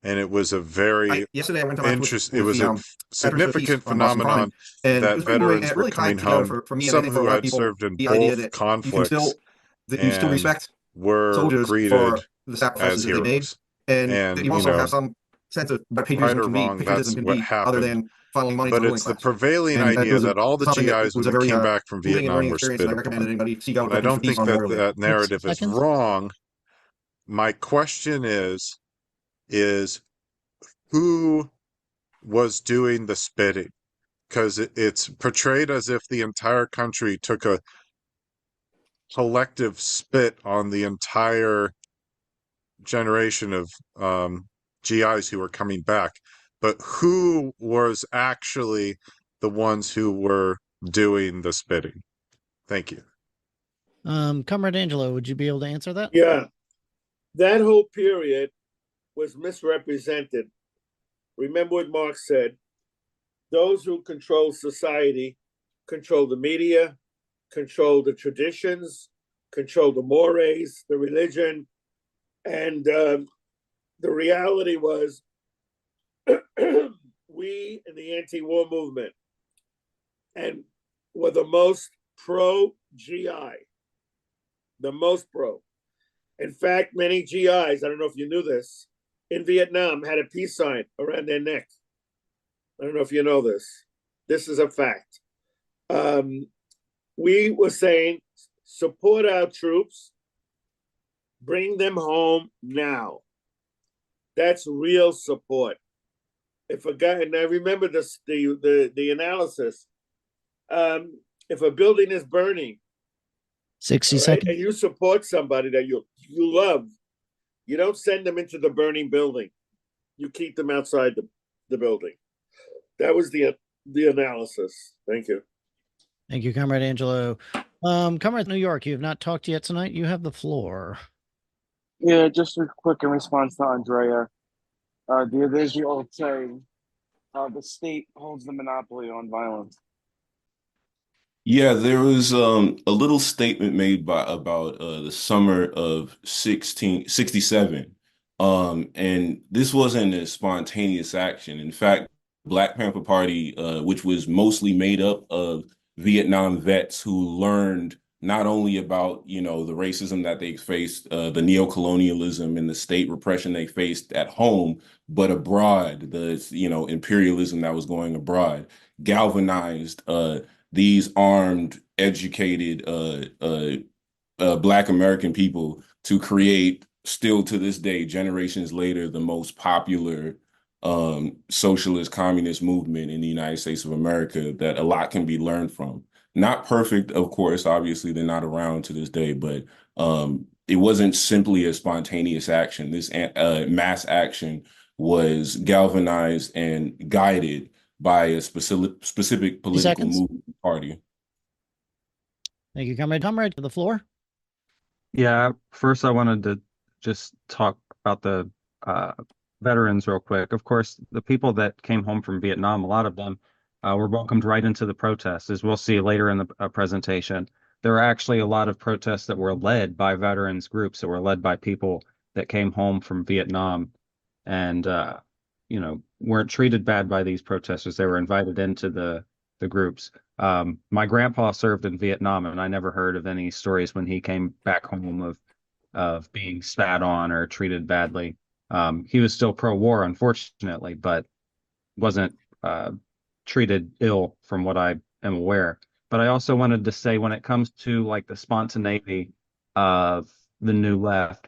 And it was a very yesterday I went to lunch it was a significant phenomenon that veterans were coming home, some who had served in both conflicts, you still respect were soldiers greeted for the sacrifices as that they made, heroes. and you also have some sense of what right or wrong, that's what happened. other than funneling money but to the it's the class. prevailing And idea that all the something that GIs, when was a they very came back from moving and Vietnam, learning were experience, spit and I recommend upon. anybody seek out And I don't think on that early. that narrative is wrong. My question is who was doing the spitting? Because it's portrayed as if the entire country took a collective spit on the entire generation of GIs who were coming back. But who was actually the ones who were doing the spitting? Thank you. Comrade Angelo, would you be able to answer that? Yeah. That whole period was misrepresented. Remember what Marx said: those who control society control the media, control the traditions, control the mores, the religion. And the reality was we in the anti-war movement and were the most pro-GI, the most pro. In fact, many GIs, I don't know if you knew this, in Vietnam had a peace sign around their neck. I don't know if you know this. This is a fact. We were saying, support our troops, bring them home now. That's real support. If a guy, and I remember this, the analysis. If a building is burning, 60 right, seconds, and you support somebody that you love, you don't send them into the burning building. You keep them outside the building. That was the analysis. Thank you. Thank you, Comrade Angelo. Comrade New York, you have not talked yet tonight. You have the floor. Yeah, just a quick in response to Andrea. There's the old saying, the state holds the monopoly on violence. Yeah, there was a little statement made about the summer of 1667. And this wasn't a spontaneous action. In fact, Black Panther Party, which was mostly made up of Vietnam vets who learned not only about, the racism that they faced, the neocolonialism and the state repression they faced at home, but abroad, the, imperialism that was going abroad, galvanized these armed, educated Black American people to create, still to this day, generations later, the most popular socialist communist movement in the United States of America that a lot can be learned from. Not perfect, of course, obviously they're not around to this day, but it wasn't simply a spontaneous action. This mass action was galvanized and guided by a specific political seconds. movement party. Thank you, Comrade. Comrade, to the floor. Yeah, first I wanted to just talk about the veterans real quick. Of course, the people that came home from Vietnam, a lot of them were welcomed right into the protests, as we'll see later in the presentation. There are actually a lot of protests that were led by veterans groups, that were led by people that came home from Vietnam and, you know, weren't treated bad by these protesters. They were invited into the groups. My grandpa served in Vietnam, and I never heard of any stories when he came back home of being spat on or treated badly. He was still pro-war, unfortunately, but wasn't treated ill from what I am aware. But I also wanted to say, when it comes to like the spontaneity of the New Left,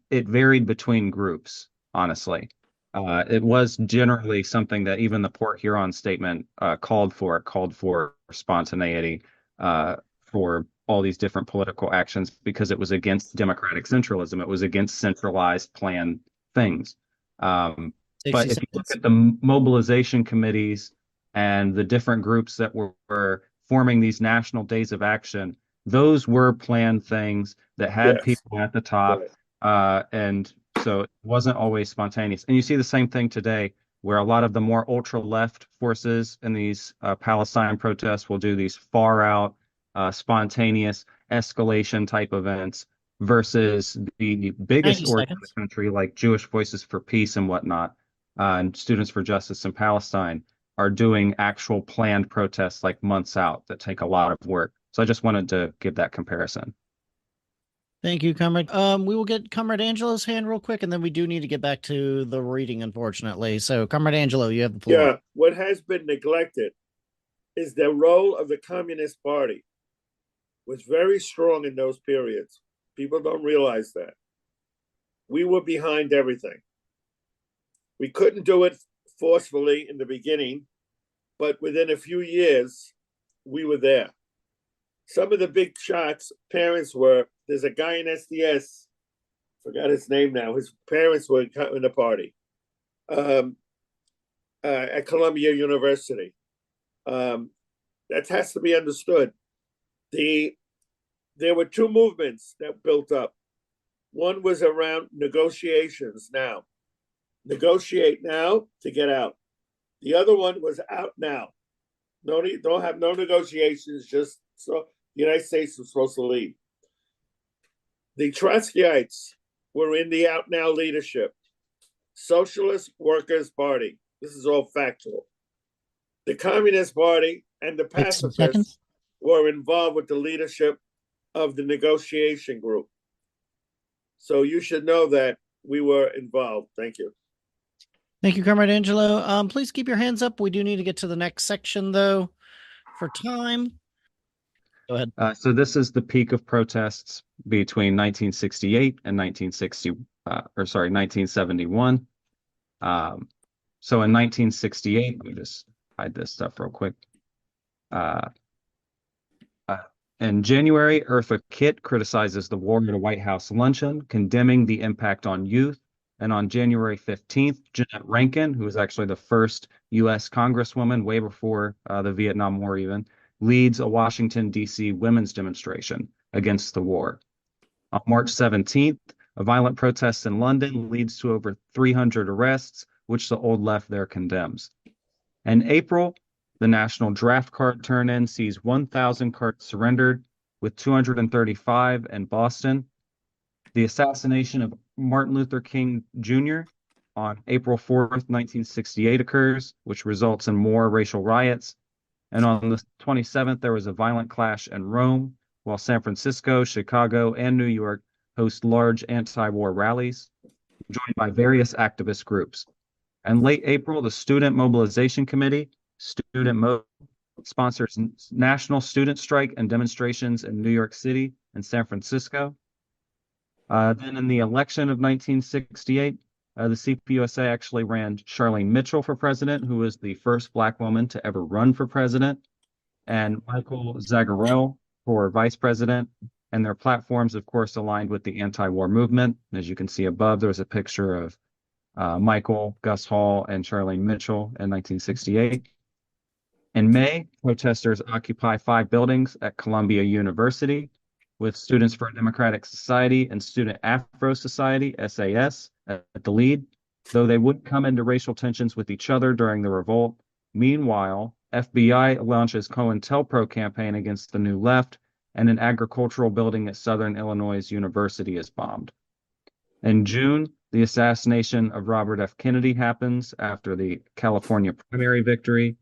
it varied between groups, honestly. It was generally something that even the Port Huron statement called for spontaneity for all these different political actions, because it was against democratic centralism. It was against centralized planned things. But if you look at the mobilization committees and the different groups that were forming these national days of action, those were planned things that had people at the top. And so it wasn't always spontaneous. And you see the same thing today, where a lot of the more ultra-left forces in these Palestine protests will do these far-out, spontaneous escalation type events, versus the biggest org in the country, like Jewish Voices for Peace and whatnot, and Students for Justice in Palestine, are doing actual planned protests like months out that take a lot of work. So I just wanted to give that comparison. Thank you, Comrade. We will get Comrade Angelo's hand real quick, and then we do need to get back to the reading, unfortunately. So, Comrade Angelo, you have the floor. Yeah, what has been neglected is the role of the Communist Party was very strong in those periods. People don't realize that. We were behind everything. We couldn't do it forcefully in the beginning, but within a few years, we were there. Some of the big shots, parents were, there's a guy in SDS, forgot his name now, his parents were in the party at Columbia University. That has to be understood. There were two movements that built up. One was around negotiations now. Negotiate now to get out. The other one was out now. Don't have no negotiations, just so the United States was supposed to leave. The Trotskyites were in the out now leadership. Socialist Workers' Party. This is all factual. The Communist Party and the pacifists were involved with the leadership of the negotiation group. So you should know that we were involved. Thank you. Thank you, Comrade Angelo. Please keep your hands up. We do need to get to the next section, though, for time. Go ahead. So this is the peak of protests between 1968 and 1971. So in 1968, let me just hide this stuff real quick. In January, Eartha Kitt criticizes the war at a White House luncheon, condemning the impact on youth. And on January 15th, Jeanette Rankin, who was actually the first U.S. Congresswoman way before the Vietnam War even, leads a Washington, D.C. women's demonstration against the war. On March 17th, a violent protest in London leads to over 300 arrests, which the old left there condemns. In April, the national draft card turn-in sees 1,000 cards surrendered, with 235 in Boston. The assassination of Martin Luther King Jr. on April 4th, 1968 occurs, which results in more racial riots. And on the 27th, there was a violent clash in Rome, while San Francisco, Chicago, and New York host large anti-war rallies, joined by various activist groups. In late April, the Student Mobilization Committee, sponsors national student strike and demonstrations in New York City and San Francisco. Then in the election of 1968, the CPUSA actually ran Charlene Mitchell for president, who was the first Black woman to ever run for president, and Michael Zagarel for vice president. And their platforms, of course, aligned with the anti-war movement. As you can see above, there's a picture of Michael, Gus Hall, and Charlene Mitchell in 1968. In May, protesters occupy 5 buildings at Columbia University, with Students for a Democratic Society and Student Afro Society, SAS, at the lead, though they would come into racial tensions with each other during the revolt. Meanwhile, FBI launches COINTELPRO campaign against the New Left, and an agricultural building at Southern Illinois University is bombed. In June, the assassination of Robert F. Kennedy happens after the California primary victory.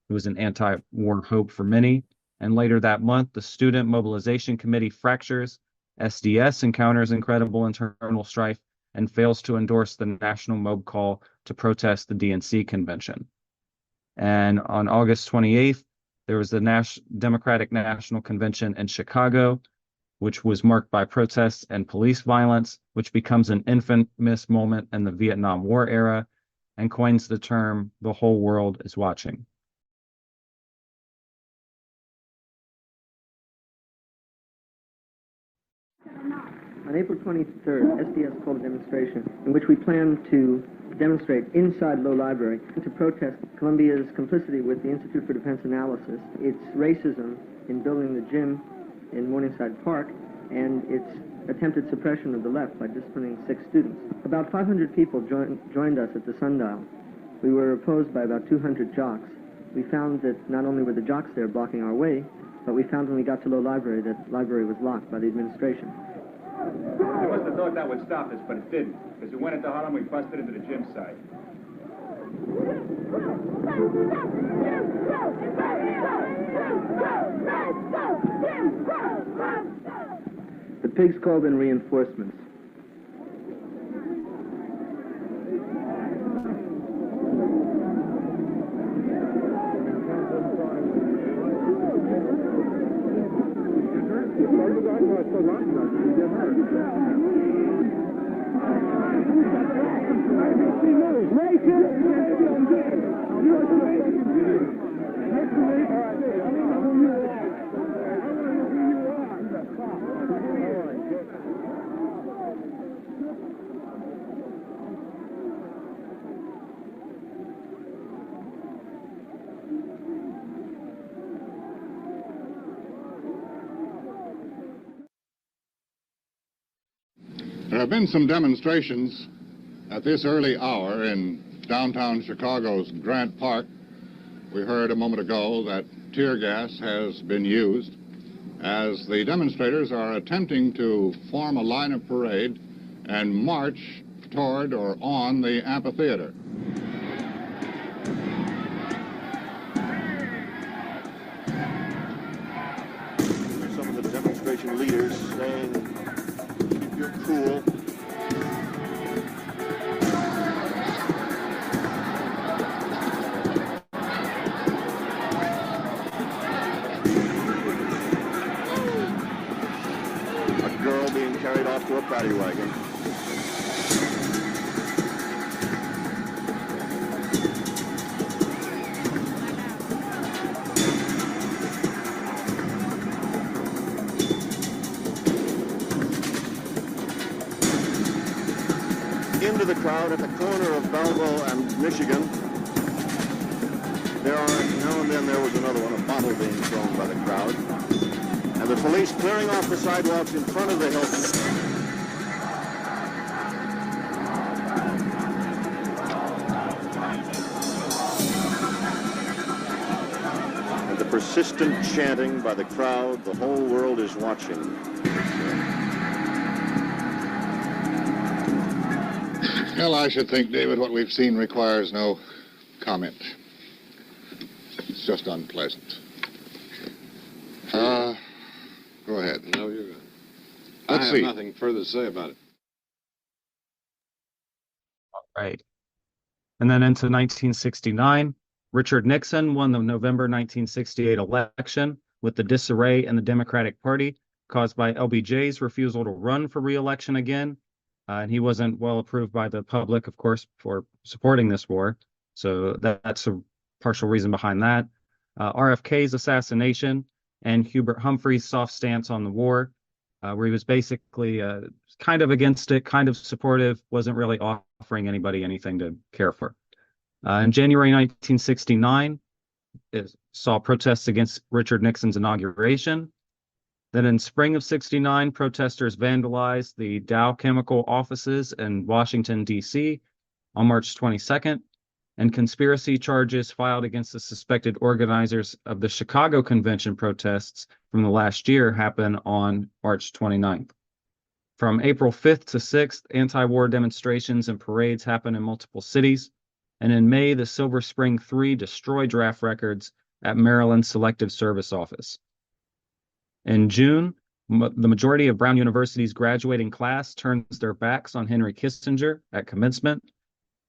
It was an anti-war hope for many. And later that month, the Student Mobilization Committee fractures, SDS encounters incredible internal strife, and fails to endorse the national mob call to protest the DNC convention. And on August 28th, there was the Democratic National Convention in Chicago, which was marked by protests and police violence, which becomes an infamous moment in the Vietnam War era and coins the term, "the whole world is watching." On April 23rd, SDS called a demonstration in which we plan to demonstrate inside Low Library to protest Columbia's complicity with the Institute for Defense Analysis, its racism in building the gym in Morningside Park, and its attempted suppression of the left by disciplining 6 students. About 500 people joined us at the Sundial. We were opposed by about 200 jocks. We found that not only were the jocks there blocking our way, but we found when we got to Low Library that the library was locked by the administration. We must have thought that would stop us, but it didn't. As we went into Harlem, we busted into the gym site. The pigs called in reinforcements. There have been some demonstrations at this early hour in downtown Chicago's Grant Park. We heard a moment ago that tear gas has been used as the demonstrators are attempting to form a line of parade and march toward or on the amphitheater. Some of the demonstration leaders saying, keep your cool. A girl being carried off to a paddy wagon. Into the crowd at the corner of Belleville and Michigan. There are, now and then there was another one, a bottle being thrown by the crowd. And the police clearing off the sidewalks in front of the Hilton. And the persistent chanting by the crowd, the whole world is watching. Well, I should think, David, what we've seen requires no comment. It's just unpleasant. Go ahead. No, you're good. Let's I have see. nothing further to say about it. All right. And then into 1969, Richard Nixon won the November 1968 election with the disarray in the Democratic Party caused by LBJ's refusal to run for re-election again. And he wasn't well approved by the public, of course, for supporting this war. So that's a partial reason behind that. RFK's assassination and Hubert Humphrey's soft stance on the war, where he was basically kind of against it, kind of supportive, wasn't really offering anybody anything to care for. In January 1969, it saw protests against Richard Nixon's inauguration. Then in spring of 69, protesters vandalized the Dow Chemical offices in Washington, D.C. on March 22nd, and conspiracy charges filed against the suspected organizers of the Chicago Convention protests from the last year happened on March 29th. From April 5th to 6th, anti-war demonstrations and parades happened in multiple cities. And in May, the Silver Spring 3 destroyed draft records at Maryland Selective Service Office. In June, the majority of Brown University's graduating class turns their backs on Henry Kissinger at commencement.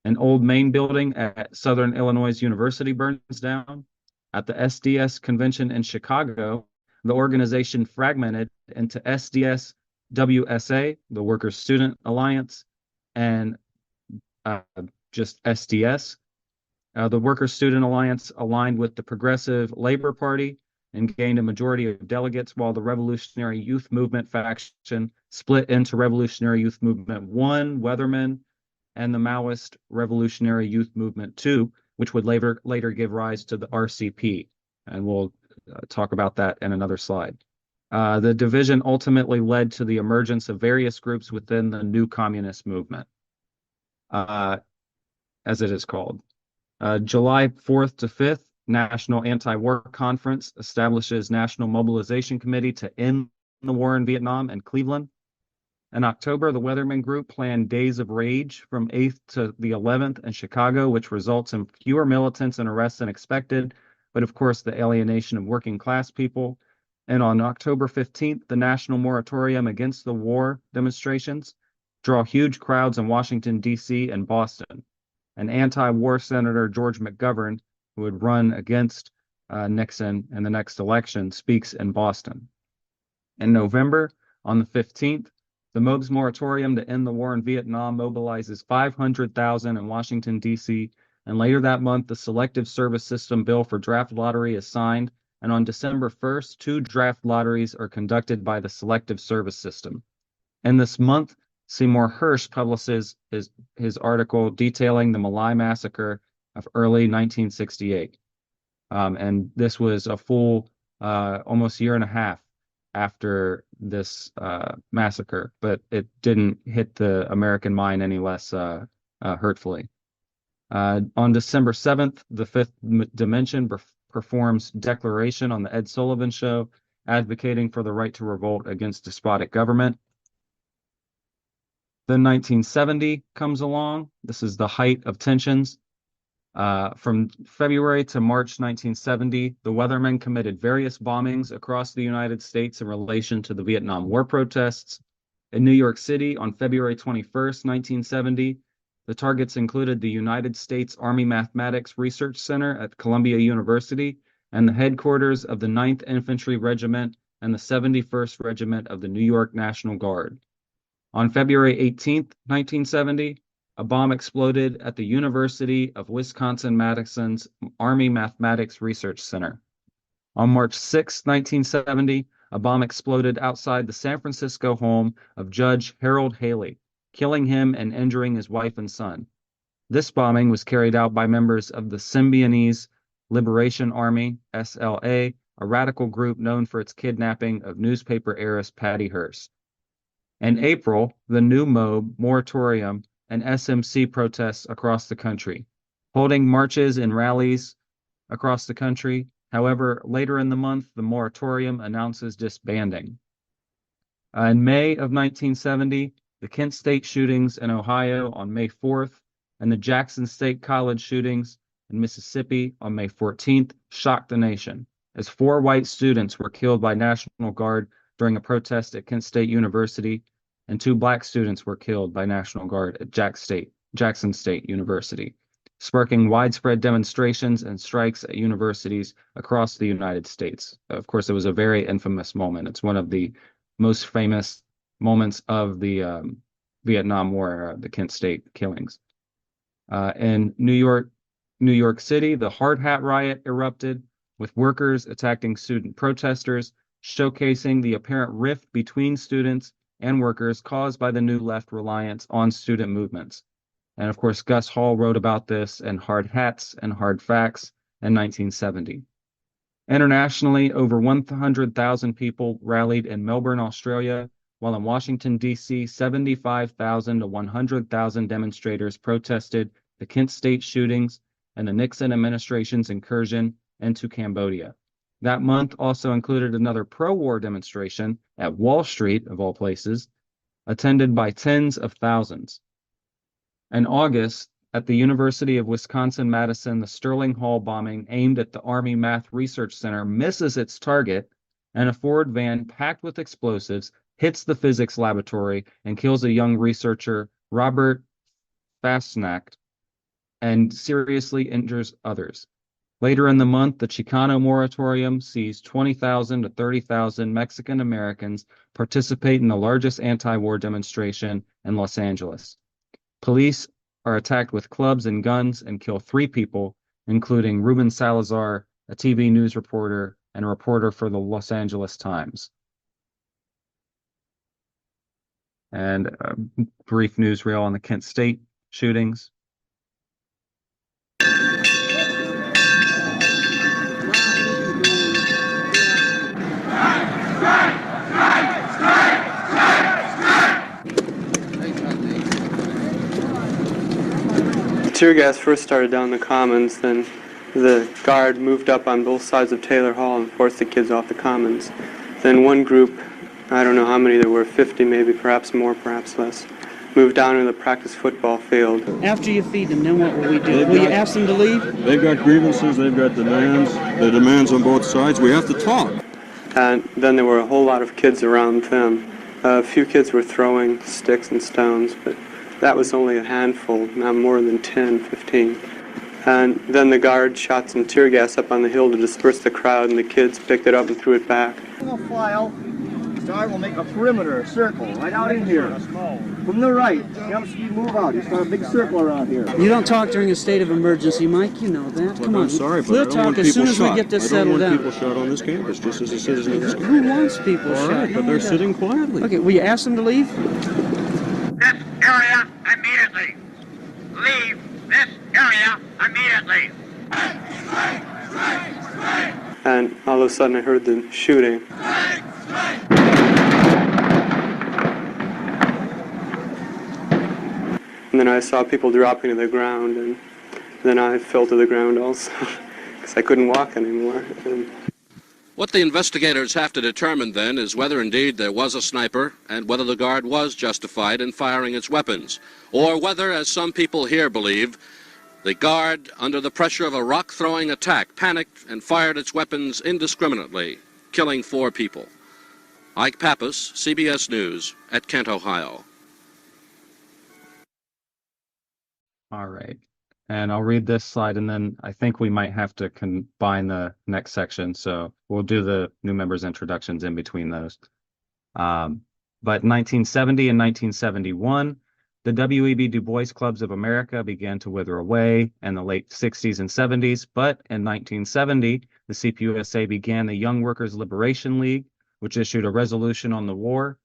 An old main building at Southern Illinois University burns down. At the SDS convention in Chicago, the organization fragmented into SDS WSA, the Workers' Student Alliance, and just SDS. The Workers' Student Alliance aligned with the Progressive Labor Party and gained a majority of delegates, while the Revolutionary Youth Movement faction split into Revolutionary Youth Movement 1, Weatherman, and the Maoist Revolutionary Youth Movement 2, which would later give rise to the RCP. And we'll talk about that in another slide. The division ultimately led to the emergence of various groups within the new communist movement, as it is called. July 4th to 5th, National Anti-War Conference establishes National Mobilization Committee to end the war in Vietnam and Cleveland. In October, the Weatherman Group planned Days of Rage from 8th to the 11th in Chicago, which results in fewer militants and arrests than expected, but of course the alienation of working class people. And on October 15th, the National Moratorium Against the War demonstrations draw huge crowds in Washington, D.C. and Boston. And anti-war Senator George McGovern, who would run against Nixon in the next election, speaks in Boston. In November, on the 15th, the Mobes moratorium to end the war in Vietnam mobilizes 500,000 in Washington, D.C., and later that month, the Selective Service System bill for draft lottery is signed, and on December 1st, 2 draft lotteries are conducted by the Selective Service System. In this month, Seymour Hersh publishes his article detailing the My Lai massacre of early 1968. And this was a full almost year and a half after this massacre, but it didn't hit the American mind any less hurtfully. On December 7th, the Fifth Dimension performs Declaration on the Ed Sullivan Show, advocating for the right to revolt against despotic government. Then 1970 comes along. This is the height of tensions. From February to March 1970, the Weathermen committed various bombings across the United States in relation to the Vietnam War protests. In New York City, on February 21st, 1970, the targets included the United States Army Mathematics Research Center at Columbia University and the headquarters of the 9th Infantry Regiment and the 71st Regiment of the New York National Guard. On February 18th, 1970, a bomb exploded at the University of Wisconsin-Madison's Army Mathematics Research Center. On March 6, 1970, a bomb exploded outside the San Francisco home of Judge Harold Haley, killing him and injuring his wife and son. This bombing was carried out by members of the Symbionese Liberation Army, SLA, a radical group known for its kidnapping of newspaper heiress Patty Hearst. In April, the new MOB, moratorium, and SMC protests across the country, holding marches and rallies across the country. However, later in the month, the moratorium announces disbanding. In May of 1970, the Kent State shootings in Ohio on May 4th and the Jackson State College shootings in Mississippi on May 14th shocked the nation, as 4 white students were killed by National Guard during a protest at Kent State University, and 2 black students were killed by National Guard at Jackson State University. sparking widespread demonstrations and strikes at universities across the United States. Of course, it was a very infamous moment. It's one of the most famous moments of the Vietnam War, the Kent State killings. In New York City, the Hard Hat Riot erupted, with workers attacking student protesters, showcasing the apparent rift between students and workers caused by the New Left reliance on student movements. And of course, Gus Hall wrote about this in Hard Hats and Hard Facts in 1970. Internationally, over 100,000 people rallied in Melbourne, Australia, while in Washington, D.C., 75,000 to 100,000 demonstrators protested the Kent State shootings and the Nixon administration's incursion into Cambodia. That month also included another pro-war demonstration at Wall Street, of all places, attended by tens of thousands. In August, at the University of Wisconsin-Madison, the Sterling Hall bombing aimed at the Army Math Research Center misses its target, and a Ford van packed with explosives hits the physics laboratory and kills a young researcher, Robert Fastnacht, and seriously injures others. Later in the month, the Chicano moratorium sees 20,000 to 30,000 Mexican Americans participate in the largest anti-war demonstration in Los Angeles. Police are attacked with clubs and guns and kill 3 people, including Ruben Salazar, a TV news reporter, and a reporter for the Los Angeles Times. And a brief newsreel on the Kent State shootings. Tear gas first started down the Commons, then the guard moved up on both sides of Taylor Hall and forced the kids off the Commons. Then one group, I don't know how many there were, 50 maybe, perhaps more, perhaps less, moved down to the practice football field. After you feed them, then what will we do? Will you ask them to leave? They've got grievances, they've got demands, the demands on both sides. We have to talk. And then there were a whole lot of kids around them. A few kids were throwing sticks and stones, but that was only a handful, not more than 10, 15. And then the guard shot some tear gas up on the hill to disperse the crowd, and the kids picked it up and threw it back. We'll fly out. Start, we'll make a perimeter, a circle, right out in here. From the right, you move out. You start a big circle around here. You don't talk during a state of emergency, Mike. You know that. Come on. I'm sorry, but we'll I don't talk want as soon people as we shot. get this I don't settled want down. people shot on this campus, just as a citizen of this campus. Who wants people All shot? right, but they're sitting quietly. Okay, will you ask them to leave? This area immediately. Leave this area immediately. And all of a sudden I heard the shooting. And then I saw people dropping to the ground, and then I fell to the ground also, because I couldn't walk anymore. What the investigators have to determine then is whether indeed there was a sniper and whether the guard was justified in firing its weapons, or whether, as some people here believe, the guard, under the pressure of a rock-throwing attack, panicked and fired its weapons indiscriminately, killing 4 people. Ike Pappas, CBS News, at Kent, Ohio. All right. And I'll read this slide, and then I think we might have to combine the next section. So we'll do the new members' introductions in between those. But 1970 and 1971, the W.E.B. Du Bois Clubs of America began to wither away in the late 60s and 70s. But in 1970, the CPUSA began the Young Workers' Liberation League, which issued a resolution on the war.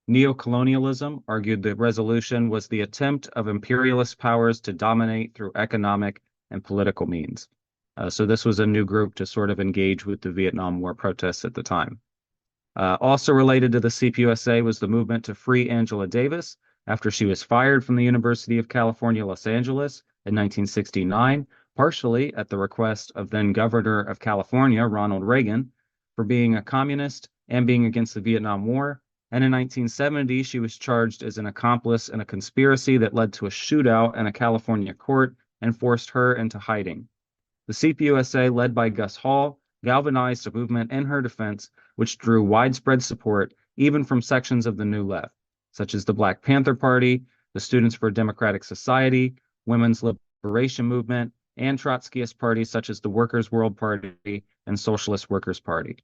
Neocolonialism argued the resolution was the attempt of imperialist powers to dominate through economic and political means. So this was a new group to sort of engage with the Vietnam War protests at the time. Also related to the CPUSA was the movement to free Angela Davis after she was fired from the University of California, Los Angeles in 1969, partially at the request of then Governor of California, Ronald Reagan, for being a communist and being against the Vietnam War. And in 1970, she was charged as an accomplice in a conspiracy that led to a shootout in a California court and forced her into hiding. The CPUSA, led by Gus Hall, galvanized a movement in her defense, which drew widespread support even from sections of the New Left, such as the Black Panther Party, the Students for a Democratic Society, Women's Liberation Movement, and Trotskyist parties such as the Workers' World Party and Socialist Workers' Party.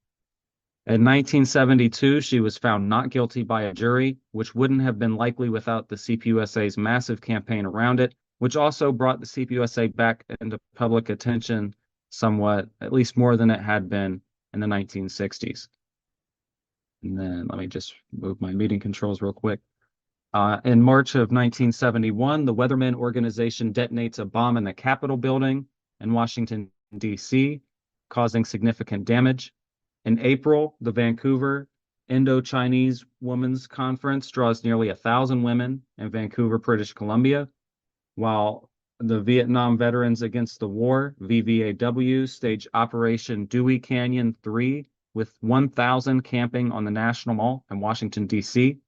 In 1972, she was found not guilty by a jury, which wouldn't have been likely without the CPUSA's massive campaign around it, which also brought the CPUSA back into public attention somewhat, at least more than it had been in the 1960s. And then let me just move my meeting controls real quick. In March of 1971, the Weathermen Organization detonates a bomb in the Capitol building in Washington, D.C., causing significant damage. In April, the Vancouver Indo-Chinese Women's Conference draws nearly 1,000 women in Vancouver, British Columbia, while the Vietnam Veterans Against the War, VVAW, stage Operation Dewey Canyon 3 with 1,000 camping on the National Mall in Washington, D.C.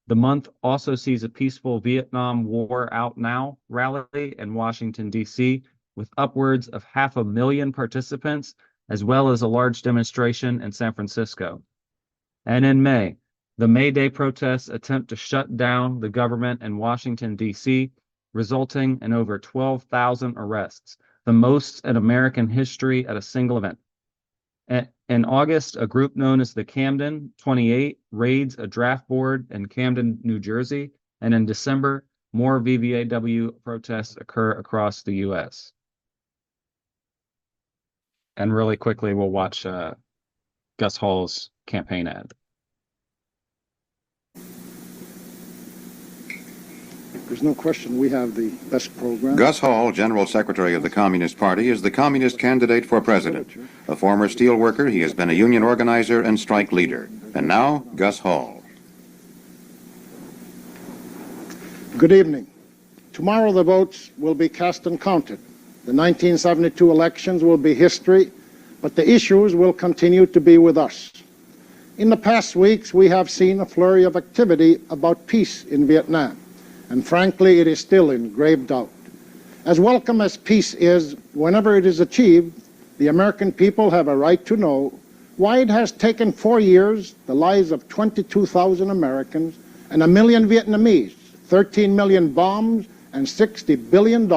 The month also sees a peaceful Vietnam War Out Now rally in Washington, D.C., with upwards of 500,000 participants, as well as a large demonstration in San Francisco. And in May, the May Day protests attempt to shut down the government in Washington, D.C., resulting in over 12,000 arrests, the most in American history at a single event. In August, a group known as the Camden 28 raids a draft board in Camden, New Jersey, and in December, more VVAW protests occur across the U.S. And really quickly, we'll watch Gus Hall's campaign ad. There's no question we have the best program. Gus Hall, General Secretary of the Communist Party, is the Communist candidate for president. A former steel worker, he has been a union organizer and strike leader. And now, Gus Hall. Good evening. Tomorrow the votes will be cast and counted. The 1972 elections will be history, but the issues will continue to be with us. In the past weeks, we have seen a flurry of activity about peace in Vietnam. And frankly, it is still in grave doubt. As welcome as peace is, whenever it is achieved, the American people have a right to know why it has taken 4 years, the lives of 22,000 Americans, and 1 million Vietnamese, 13 million bombs, and $60 billion.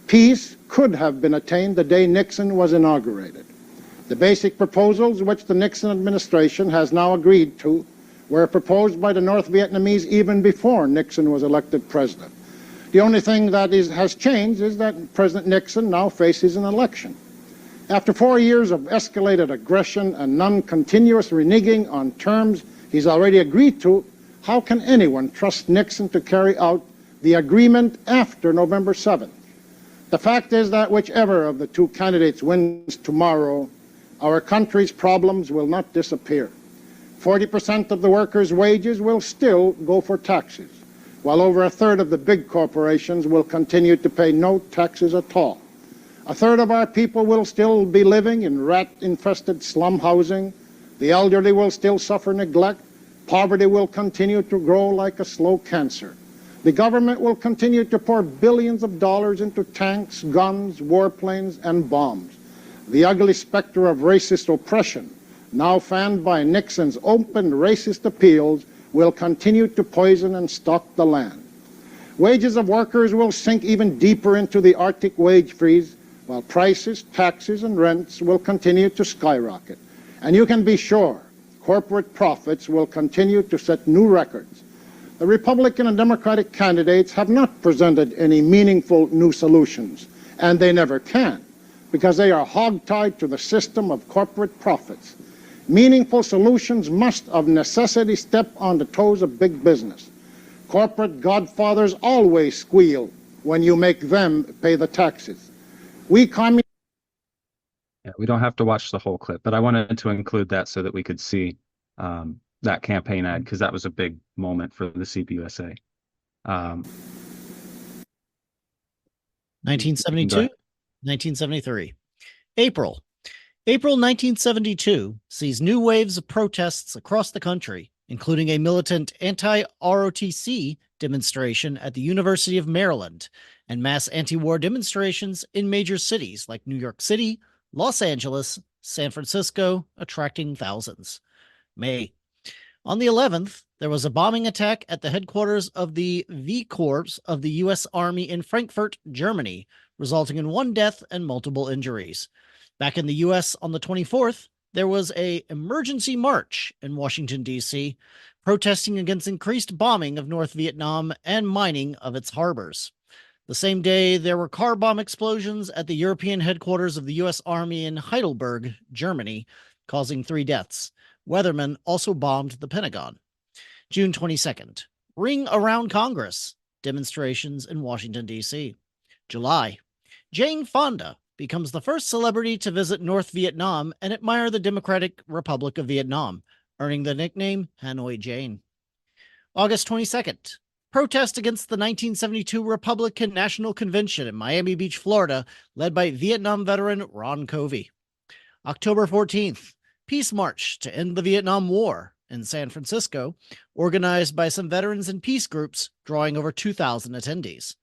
Peace could have been attained the day Nixon was inaugurated. The basic proposals which the Nixon administration has now agreed to were proposed by the North Vietnamese even before Nixon was elected president. The only thing that has changed is that President Nixon now faces an election. After 4 years of escalated aggression and non-continuous reneging on terms he's already agreed to, how can anyone trust Nixon to carry out the agreement after November 7th? The fact is that whichever of the two candidates wins tomorrow, our country's problems will not disappear. 40% of the workers' wages will still go for taxes, while over a third of the big corporations will continue to pay no taxes at all. A third of our people will still be living in rat-infested slum housing. The elderly will still suffer neglect. Poverty will continue to grow like a slow cancer. The government will continue to pour billions of dollars into tanks, guns, warplanes, and bombs. The ugly specter of racist oppression, now fanned by Nixon's open racist appeals, will continue to poison and stalk the land. Wages of workers will sink even deeper into the Arctic wage freeze, while prices, taxes, and rents will continue to skyrocket. And you can be sure corporate profits will continue to set new records. The Republican and Democratic candidates have not presented any meaningful new solutions, and they never can, because they are hogtied to the system of corporate profits. Meaningful solutions must of necessity step on the toes of big business. Corporate godfathers always squeal when you make them pay the taxes. We don't have to watch the whole clip, but I wanted to include that so that we could see that campaign ad, because that was a big moment for the CPUSA. 1972, 1973. April 1972 sees new waves of protests across the country, including a militant anti-ROTC demonstration at the University of Maryland and mass anti-war demonstrations in major cities like New York City, Los Angeles, San Francisco, attracting thousands. May. On the 11th, there was a bombing attack at the headquarters of the V Corps of the U.S. Army in Frankfurt, Germany, resulting in 1 death and multiple injuries. Back in the U.S. on the 24th, there was an emergency march in Washington, D.C., protesting against increased bombing of North Vietnam and mining of its harbors. The same day, there were car bomb explosions at the European headquarters of the U.S. Army in Heidelberg, Germany, causing 3 deaths. Weathermen also bombed the Pentagon. June 22nd, Ring Around Congress, demonstrations in Washington, D.C. July, Jane Fonda becomes the first celebrity to visit North Vietnam and admire the Democratic Republic of Vietnam, earning the nickname Hanoi Jane. August 22nd, protest against the 1972 Republican National Convention in Miami Beach, Florida, led by Vietnam veteran Ron Covey. October 14th, Peace March to End the Vietnam War in San Francisco, organized by some veterans and peace groups, drawing over 2,000 attendees.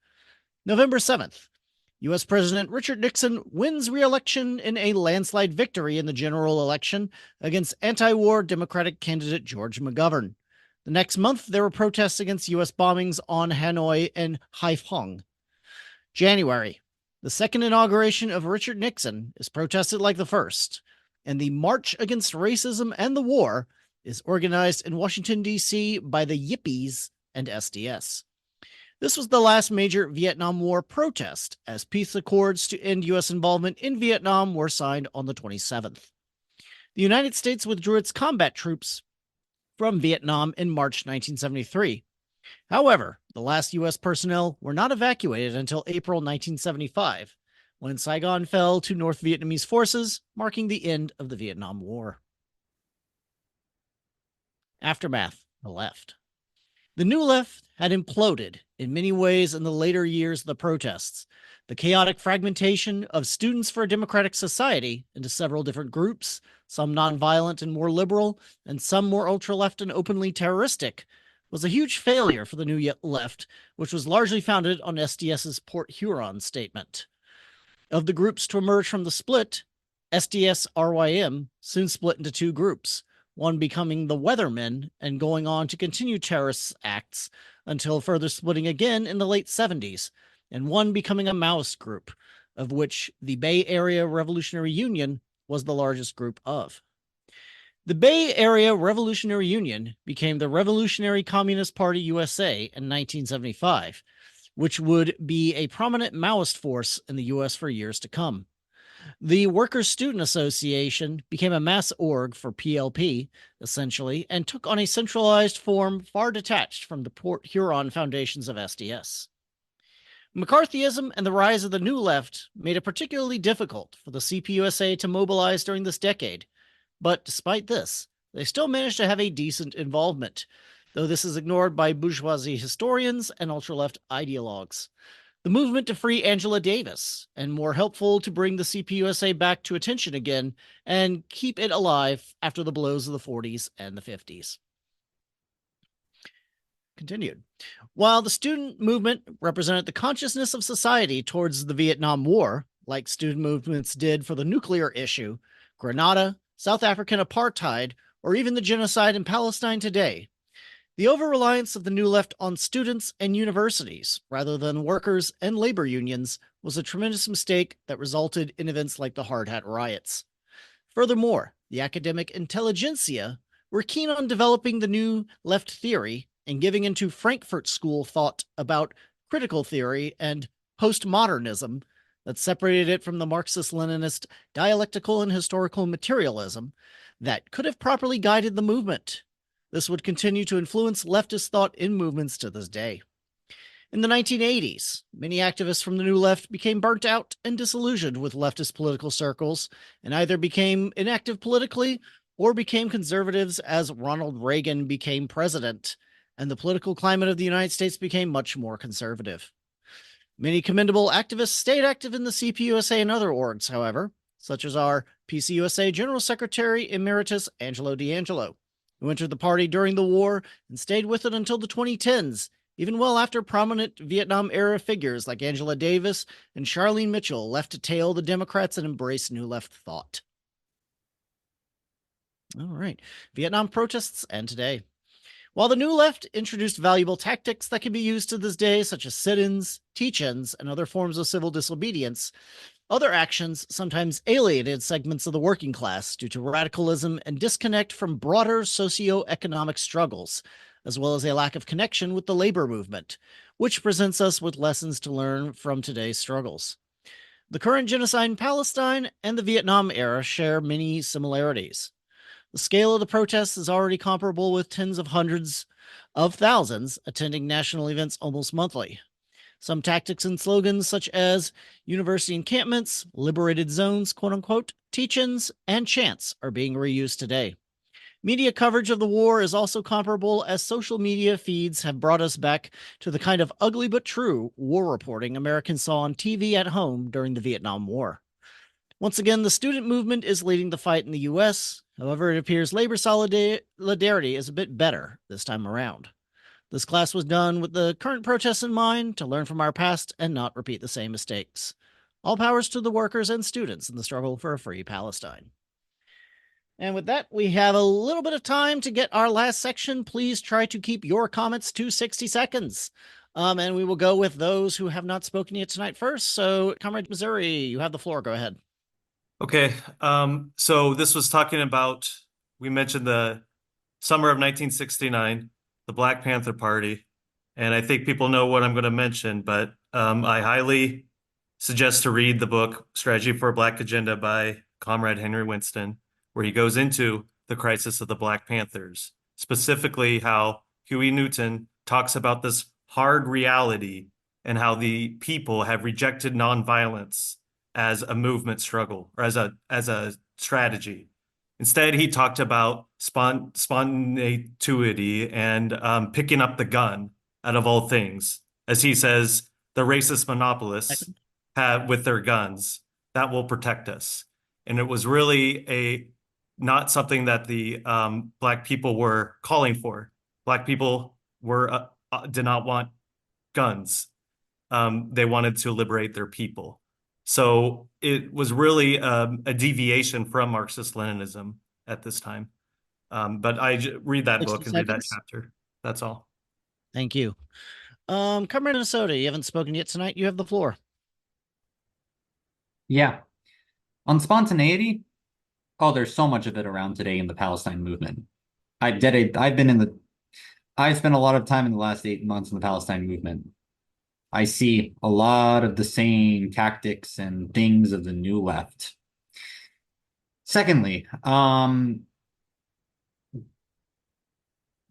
November 7th, U.S. President Richard Nixon wins re-election in a landslide victory in the general election against anti-war Democratic candidate George McGovern. The next month, there were protests against U.S. bombings on Hanoi and Haiphong. January, the second inauguration of Richard Nixon is protested like the first, and the March Against Racism and the War is organized in Washington, D.C. by the Yippies and SDS. This was the last major Vietnam War protest, as peace accords to end U.S. involvement in Vietnam were signed on the 27th. The United States withdrew its combat troops from Vietnam in March 1973. However, the last U.S. personnel were not evacuated until April 1975, when Saigon fell to North Vietnamese forces, marking the end of the Vietnam War. Aftermath: the left. The New Left had imploded in many ways in the later years of the protests. The chaotic fragmentation of Students for a Democratic Society into several different groups, some nonviolent and more liberal, and some more ultra-left and openly terroristic, was a huge failure for the New Left, which was largely founded on SDS's Port Huron statement. Of the groups to emerge from the split, SDS-RYM soon split into 2 groups, one becoming the Weathermen and going on to continue terrorist acts until further splitting again in the late 70s, and one becoming a Maoist group, of which the Bay Area Revolutionary Union was the largest group of. The Bay Area Revolutionary Union became the Revolutionary Communist Party USA in 1975, which would be a prominent Maoist force in the U.S. for years to come. The Workers' Student Association became a mass org for PLP, essentially, and took on a centralized form far detached from the Port Huron foundations of SDS. McCarthyism and the rise of the New Left made it particularly difficult for the CPUSA to mobilize during this decade, but despite this, they still managed to have a decent involvement, though this is ignored by bourgeoisie historians and ultra-left ideologues. The movement to free Angela Davis, and more helpful to bring the CPUSA back to attention again and keep it alive after the blows of the 40s and the 50s. Continued. While the student movement represented the consciousness of society towards the Vietnam War, like student movements did for the nuclear issue, Grenada, South African apartheid, or even the genocide in Palestine today, the over-reliance of the New Left on students and universities, rather than workers and labor unions, was a tremendous mistake that resulted in events like the Hard Hat riots. Furthermore, the academic intelligentsia were keen on developing the New Left theory and giving into Frankfurt School thought about critical theory and postmodernism that separated it from the Marxist-Leninist dialectical and historical materialism that could have properly guided the movement. This would continue to influence leftist thought in movements to this day. In the 1980s, many activists from the New Left became burnt out and disillusioned with leftist political circles, and either became inactive politically or became conservatives as Ronald Reagan became president, and the political climate of the United States became much more conservative. Many commendable activists stayed active in the CPUSA and other orgs, however, such as our PCUSA General Secretary Emeritus Angelo D'Angelo, who entered the party during the war and stayed with it until the 2010s, even well after prominent Vietnam-era figures like Angela Davis and Charlene Mitchell left to tail the Democrats and embrace New Left thought. All right, Vietnam protests and today. While the New Left introduced valuable tactics that can be used to this day, such as sit-ins, teach-ins, and other forms of civil disobedience, other actions sometimes alienated segments of the working class due to radicalism and disconnect from broader socio-economic struggles, as well as a lack of connection with the labor movement, which presents us with lessons to learn from today's struggles. The current genocide in Palestine and the Vietnam era share many similarities. The scale of the protests is already comparable, with tens of hundreds of thousands attending national events almost monthly. Some tactics and slogans such as university encampments, liberated zones, quote-unquote, teach-ins, and chants are being reused today. Media coverage of the war is also comparable, as social media feeds have brought us back to the kind of ugly but true war reporting Americans saw on TV at home during the Vietnam War. Once again, the student movement is leading the fight in the U.S. However, it appears labor solidarity is a bit better this time around. This class was done with the current protests in mind, to learn from our past and not repeat the same mistakes. All powers to the workers and students in the struggle for a free Palestine. And with that, we have a little bit of time to get our last section. Please try to keep your comments to 60 seconds. And we will go with those who have not spoken yet tonight first. So, Comrade Missouri, you have the floor. Go ahead. Okay, so this was talking about, we mentioned the summer of 1969, the Black Panther Party, and I think people know what I'm going to mention, but I highly suggest to read the book Strategy for a Black Agenda by Comrade Henry Winston, where he goes into the crisis of the Black Panthers, specifically how Huey Newton talks about this hard reality and how the people have rejected nonviolence as a movement struggle, or as a strategy. Instead, he talked about spontaneity and picking up the gun, out of all things. As he says, the racist monopolists have with their guns, that will protect us. And it was really not something that the Black people were calling for. Black people did not want guns. They wanted to liberate their people. So it was really a deviation from Marxist-Leninism at this time. But I read that book and read that chapter. That's all. Thank you. Comrade Minnesota, you haven't spoken yet tonight. You have the floor. Yeah. On spontaneity, there's so much of it around today in the Palestine movement. I've spent a lot of time in the last 8 months in the Palestine movement. I see a lot of the same tactics and things of the New Left. Secondly,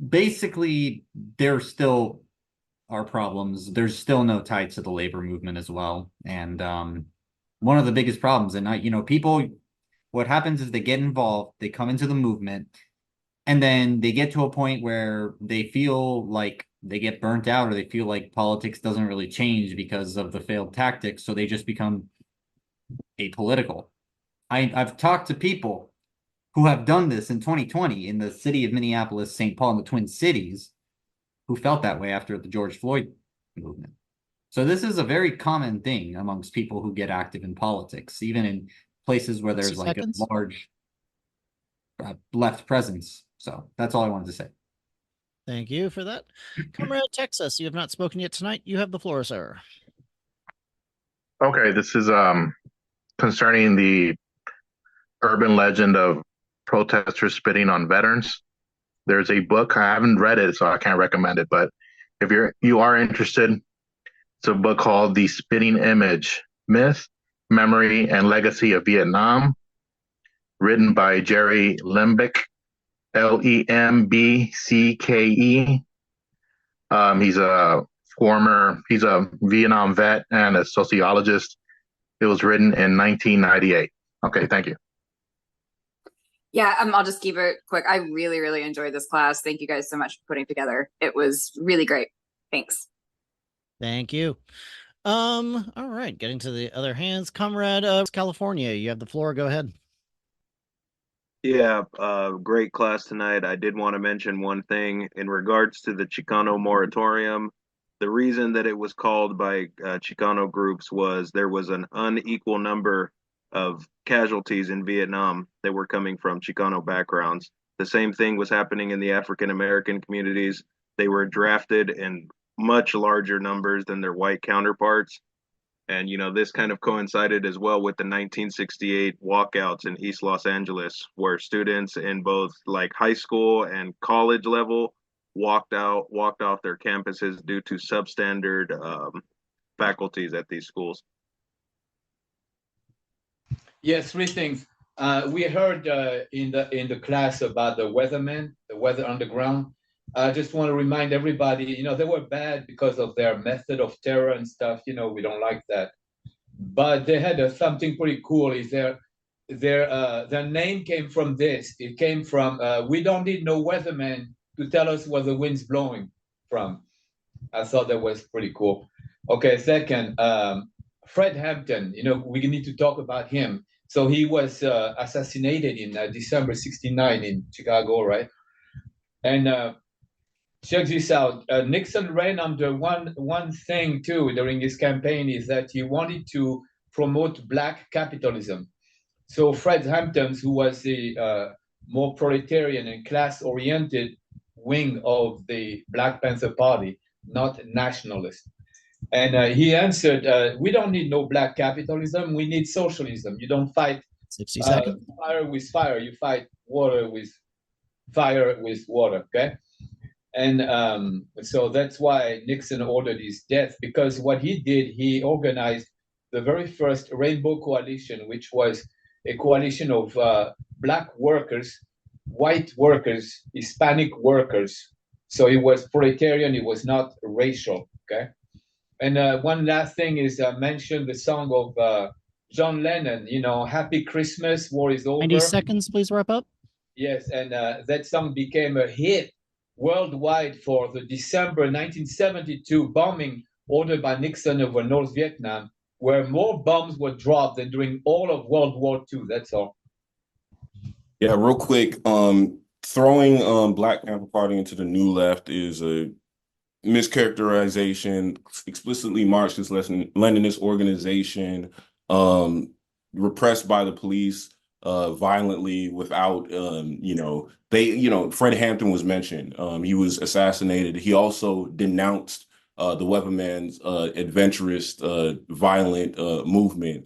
basically, there still are problems. There's still no tie to the labor movement as well. And one of the biggest problems, and people, what happens is they get involved, they come into the movement, and then they get to a point where they feel like they get burnt out, or they feel like politics doesn't really change because of the failed tactics, so they just become apolitical. I've talked to people who have done this in 2020 in the city of Minneapolis, St. Paul, and the Twin Cities, who felt that way after the George Floyd movement. So this is a very common thing amongst people who get active in politics, even in places where there's like a large left presence. So that's all I wanted to say. Thank you for that. Comrade Texas, you have not spoken yet tonight. You have the floor, sir. Okay, this is concerning the urban legend of protesters spitting on veterans. There's a book, I haven't read it, so I can't recommend it, but if you are interested, it's a book called The Spitting Image: Myth, Memory, and Legacy of Vietnam, written by Jerry Lembke, Lembcke. He's a Vietnam vet and a sociologist. It was written in 1998. Okay, thank you. Yeah, I'll just keep it quick. I really, really enjoyed this class. Thank you guys so much for putting together. It was really great. Thanks. Thank you. All right, getting to the other hands. Comrade California, you have the floor. Go ahead. Yeah, great class tonight. I did want to mention one thing in regards to the Chicano moratorium. The reason that it was called by Chicano groups was there was an unequal number of casualties in Vietnam that were coming from Chicano backgrounds. The same thing was happening in the African American communities. They were drafted in much larger numbers than their white counterparts. And, this kind of coincided as well with the 1968 walkouts in East Los Angeles, where students in both like high school and college level walked off their campuses due to substandard faculties at these schools. Yes, three things. We heard in the class about the weathermen, the weather underground. I just want to remind everybody, they were bad because of their method of terror and stuff. We don't like that. But they had something pretty cool. Is their name came from this. It came from we don't need no weatherman to tell us where the wind's blowing from. I thought that was pretty cool. Okay, second, Fred Hampton. We need to talk about him. So he was assassinated in December '69 in Chicago, right? And check this out. Nixon ran under one thing too during his campaign, is that he wanted to promote black capitalism. So Fred Hampton, who was the more proletarian and class-oriented wing of the Black Panther Party, not nationalist. And he answered, we don't need no black capitalism, we need socialism. You don't fight 60 seconds. Fire with fire, you fight water with fire with water, okay? And so that's why Nixon ordered his death, because what he did, he organized the very first Rainbow Coalition, which was a coalition of black workers, white workers, Hispanic workers. So it was proletarian, it was not racial, okay? And one last thing is mention the song of John Lennon, Happy Christmas, War is Over. 90 seconds, please wrap up. Yes, and that song became a hit worldwide for the December 1972 bombing ordered by Nixon over North Vietnam, where more bombs were dropped than during all of World War II. That's all. Yeah, real quick, throwing Black Panther Party into the New Left is a mischaracterization, explicitly Marxist-Leninist organization, repressed by the police violently without, Fred Hampton was mentioned. He was assassinated. He also denounced the weatherman's adventurous, violent movement,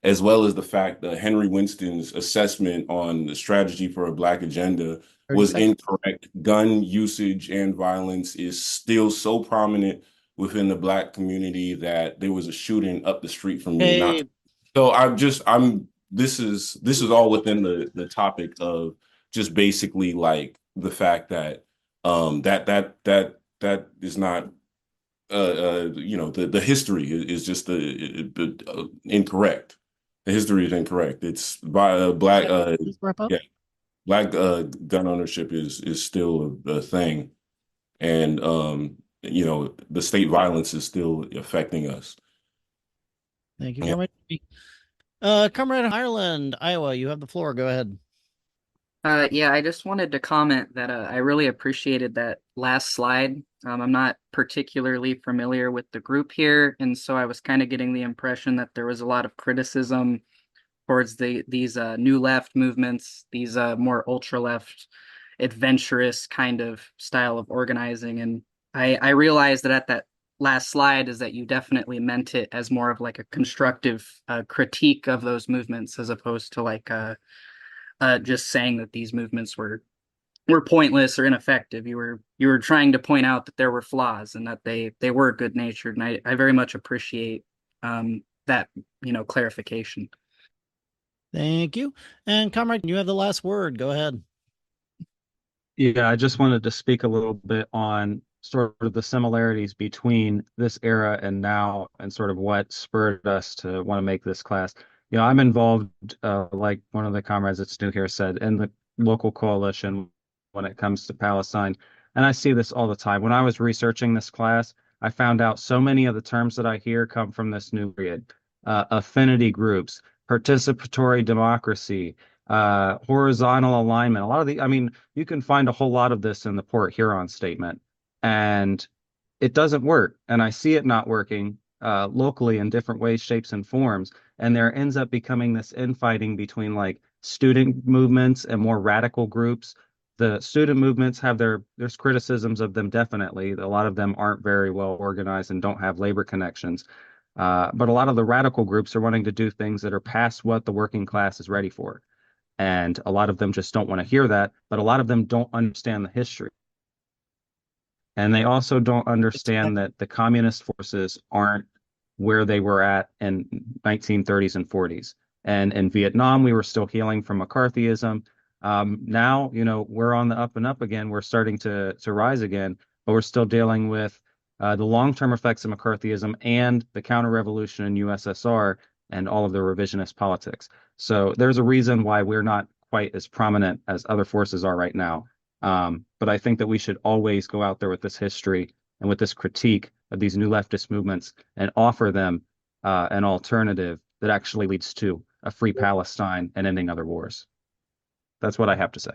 as well as the fact that Henry Winston's assessment on the strategy for a Black agenda was incorrect. Gun usage and violence is still so prominent within the Black community that there was a shooting up the street from me. Hey. This is all within the topic of just basically like the fact that that is not the history is just incorrect. The history is incorrect. It's by black black gun ownership is still a thing, and the state violence is still affecting us. Thank you very much. Comrade Ireland, Iowa, you have the floor. Go ahead. Yeah, I just wanted to comment that I really appreciated that last slide. I'm not particularly familiar with the group here, and so I was kind of getting the impression that there was a lot of criticism towards these new left movements, these more ultra left, adventurous kind of style of organizing. And I realized that at that last slide is that you definitely meant it as more of like a constructive critique of those movements, as opposed to like just saying that these movements were pointless or ineffective. You were trying to point out that there were flaws and that they were good natured, and I very much appreciate that clarification. Thank you. And Comrade, you have the last word. Go ahead. Yeah, I just wanted to speak a little bit on sort of the similarities between this era and now, and sort of what spurred us to want to make this class. I'm involved, like one of the comrades that's new here said, in the local coalition when it comes to Palestine. And I see this all the time. When I was researching this class, I found out so many of the terms that I hear come from this new period. Affinity groups, participatory democracy, horizontal alignment. A lot of you can find a whole lot of this in the Port Huron statement, and it doesn't work. And I see it not working locally in different ways, shapes, and forms. And there ends up becoming this infighting between like student movements and more radical groups The student movements have there's criticisms of them, definitely. A lot of them aren't very well organized and don't have labor connections. But a lot of the radical groups are wanting to do things that are past what the working class is ready for. And a lot of them just don't want to hear that, but a lot of them don't understand the history. And they also don't understand that the communist forces aren't where they were at in 1930s and 40s. And in Vietnam, we were still healing from McCarthyism. Now, we're on the up and up again. We're starting to rise again, but we're still dealing with the long-term effects of McCarthyism and the counter-revolution in USSR and all of the revisionist politics. So there's a reason why we're not quite as prominent as other forces are right now. But I think that we should always go out there with this history and with this critique of these new leftist movements and offer them an alternative that actually leads to a free Palestine and ending other wars. That's what I have to say.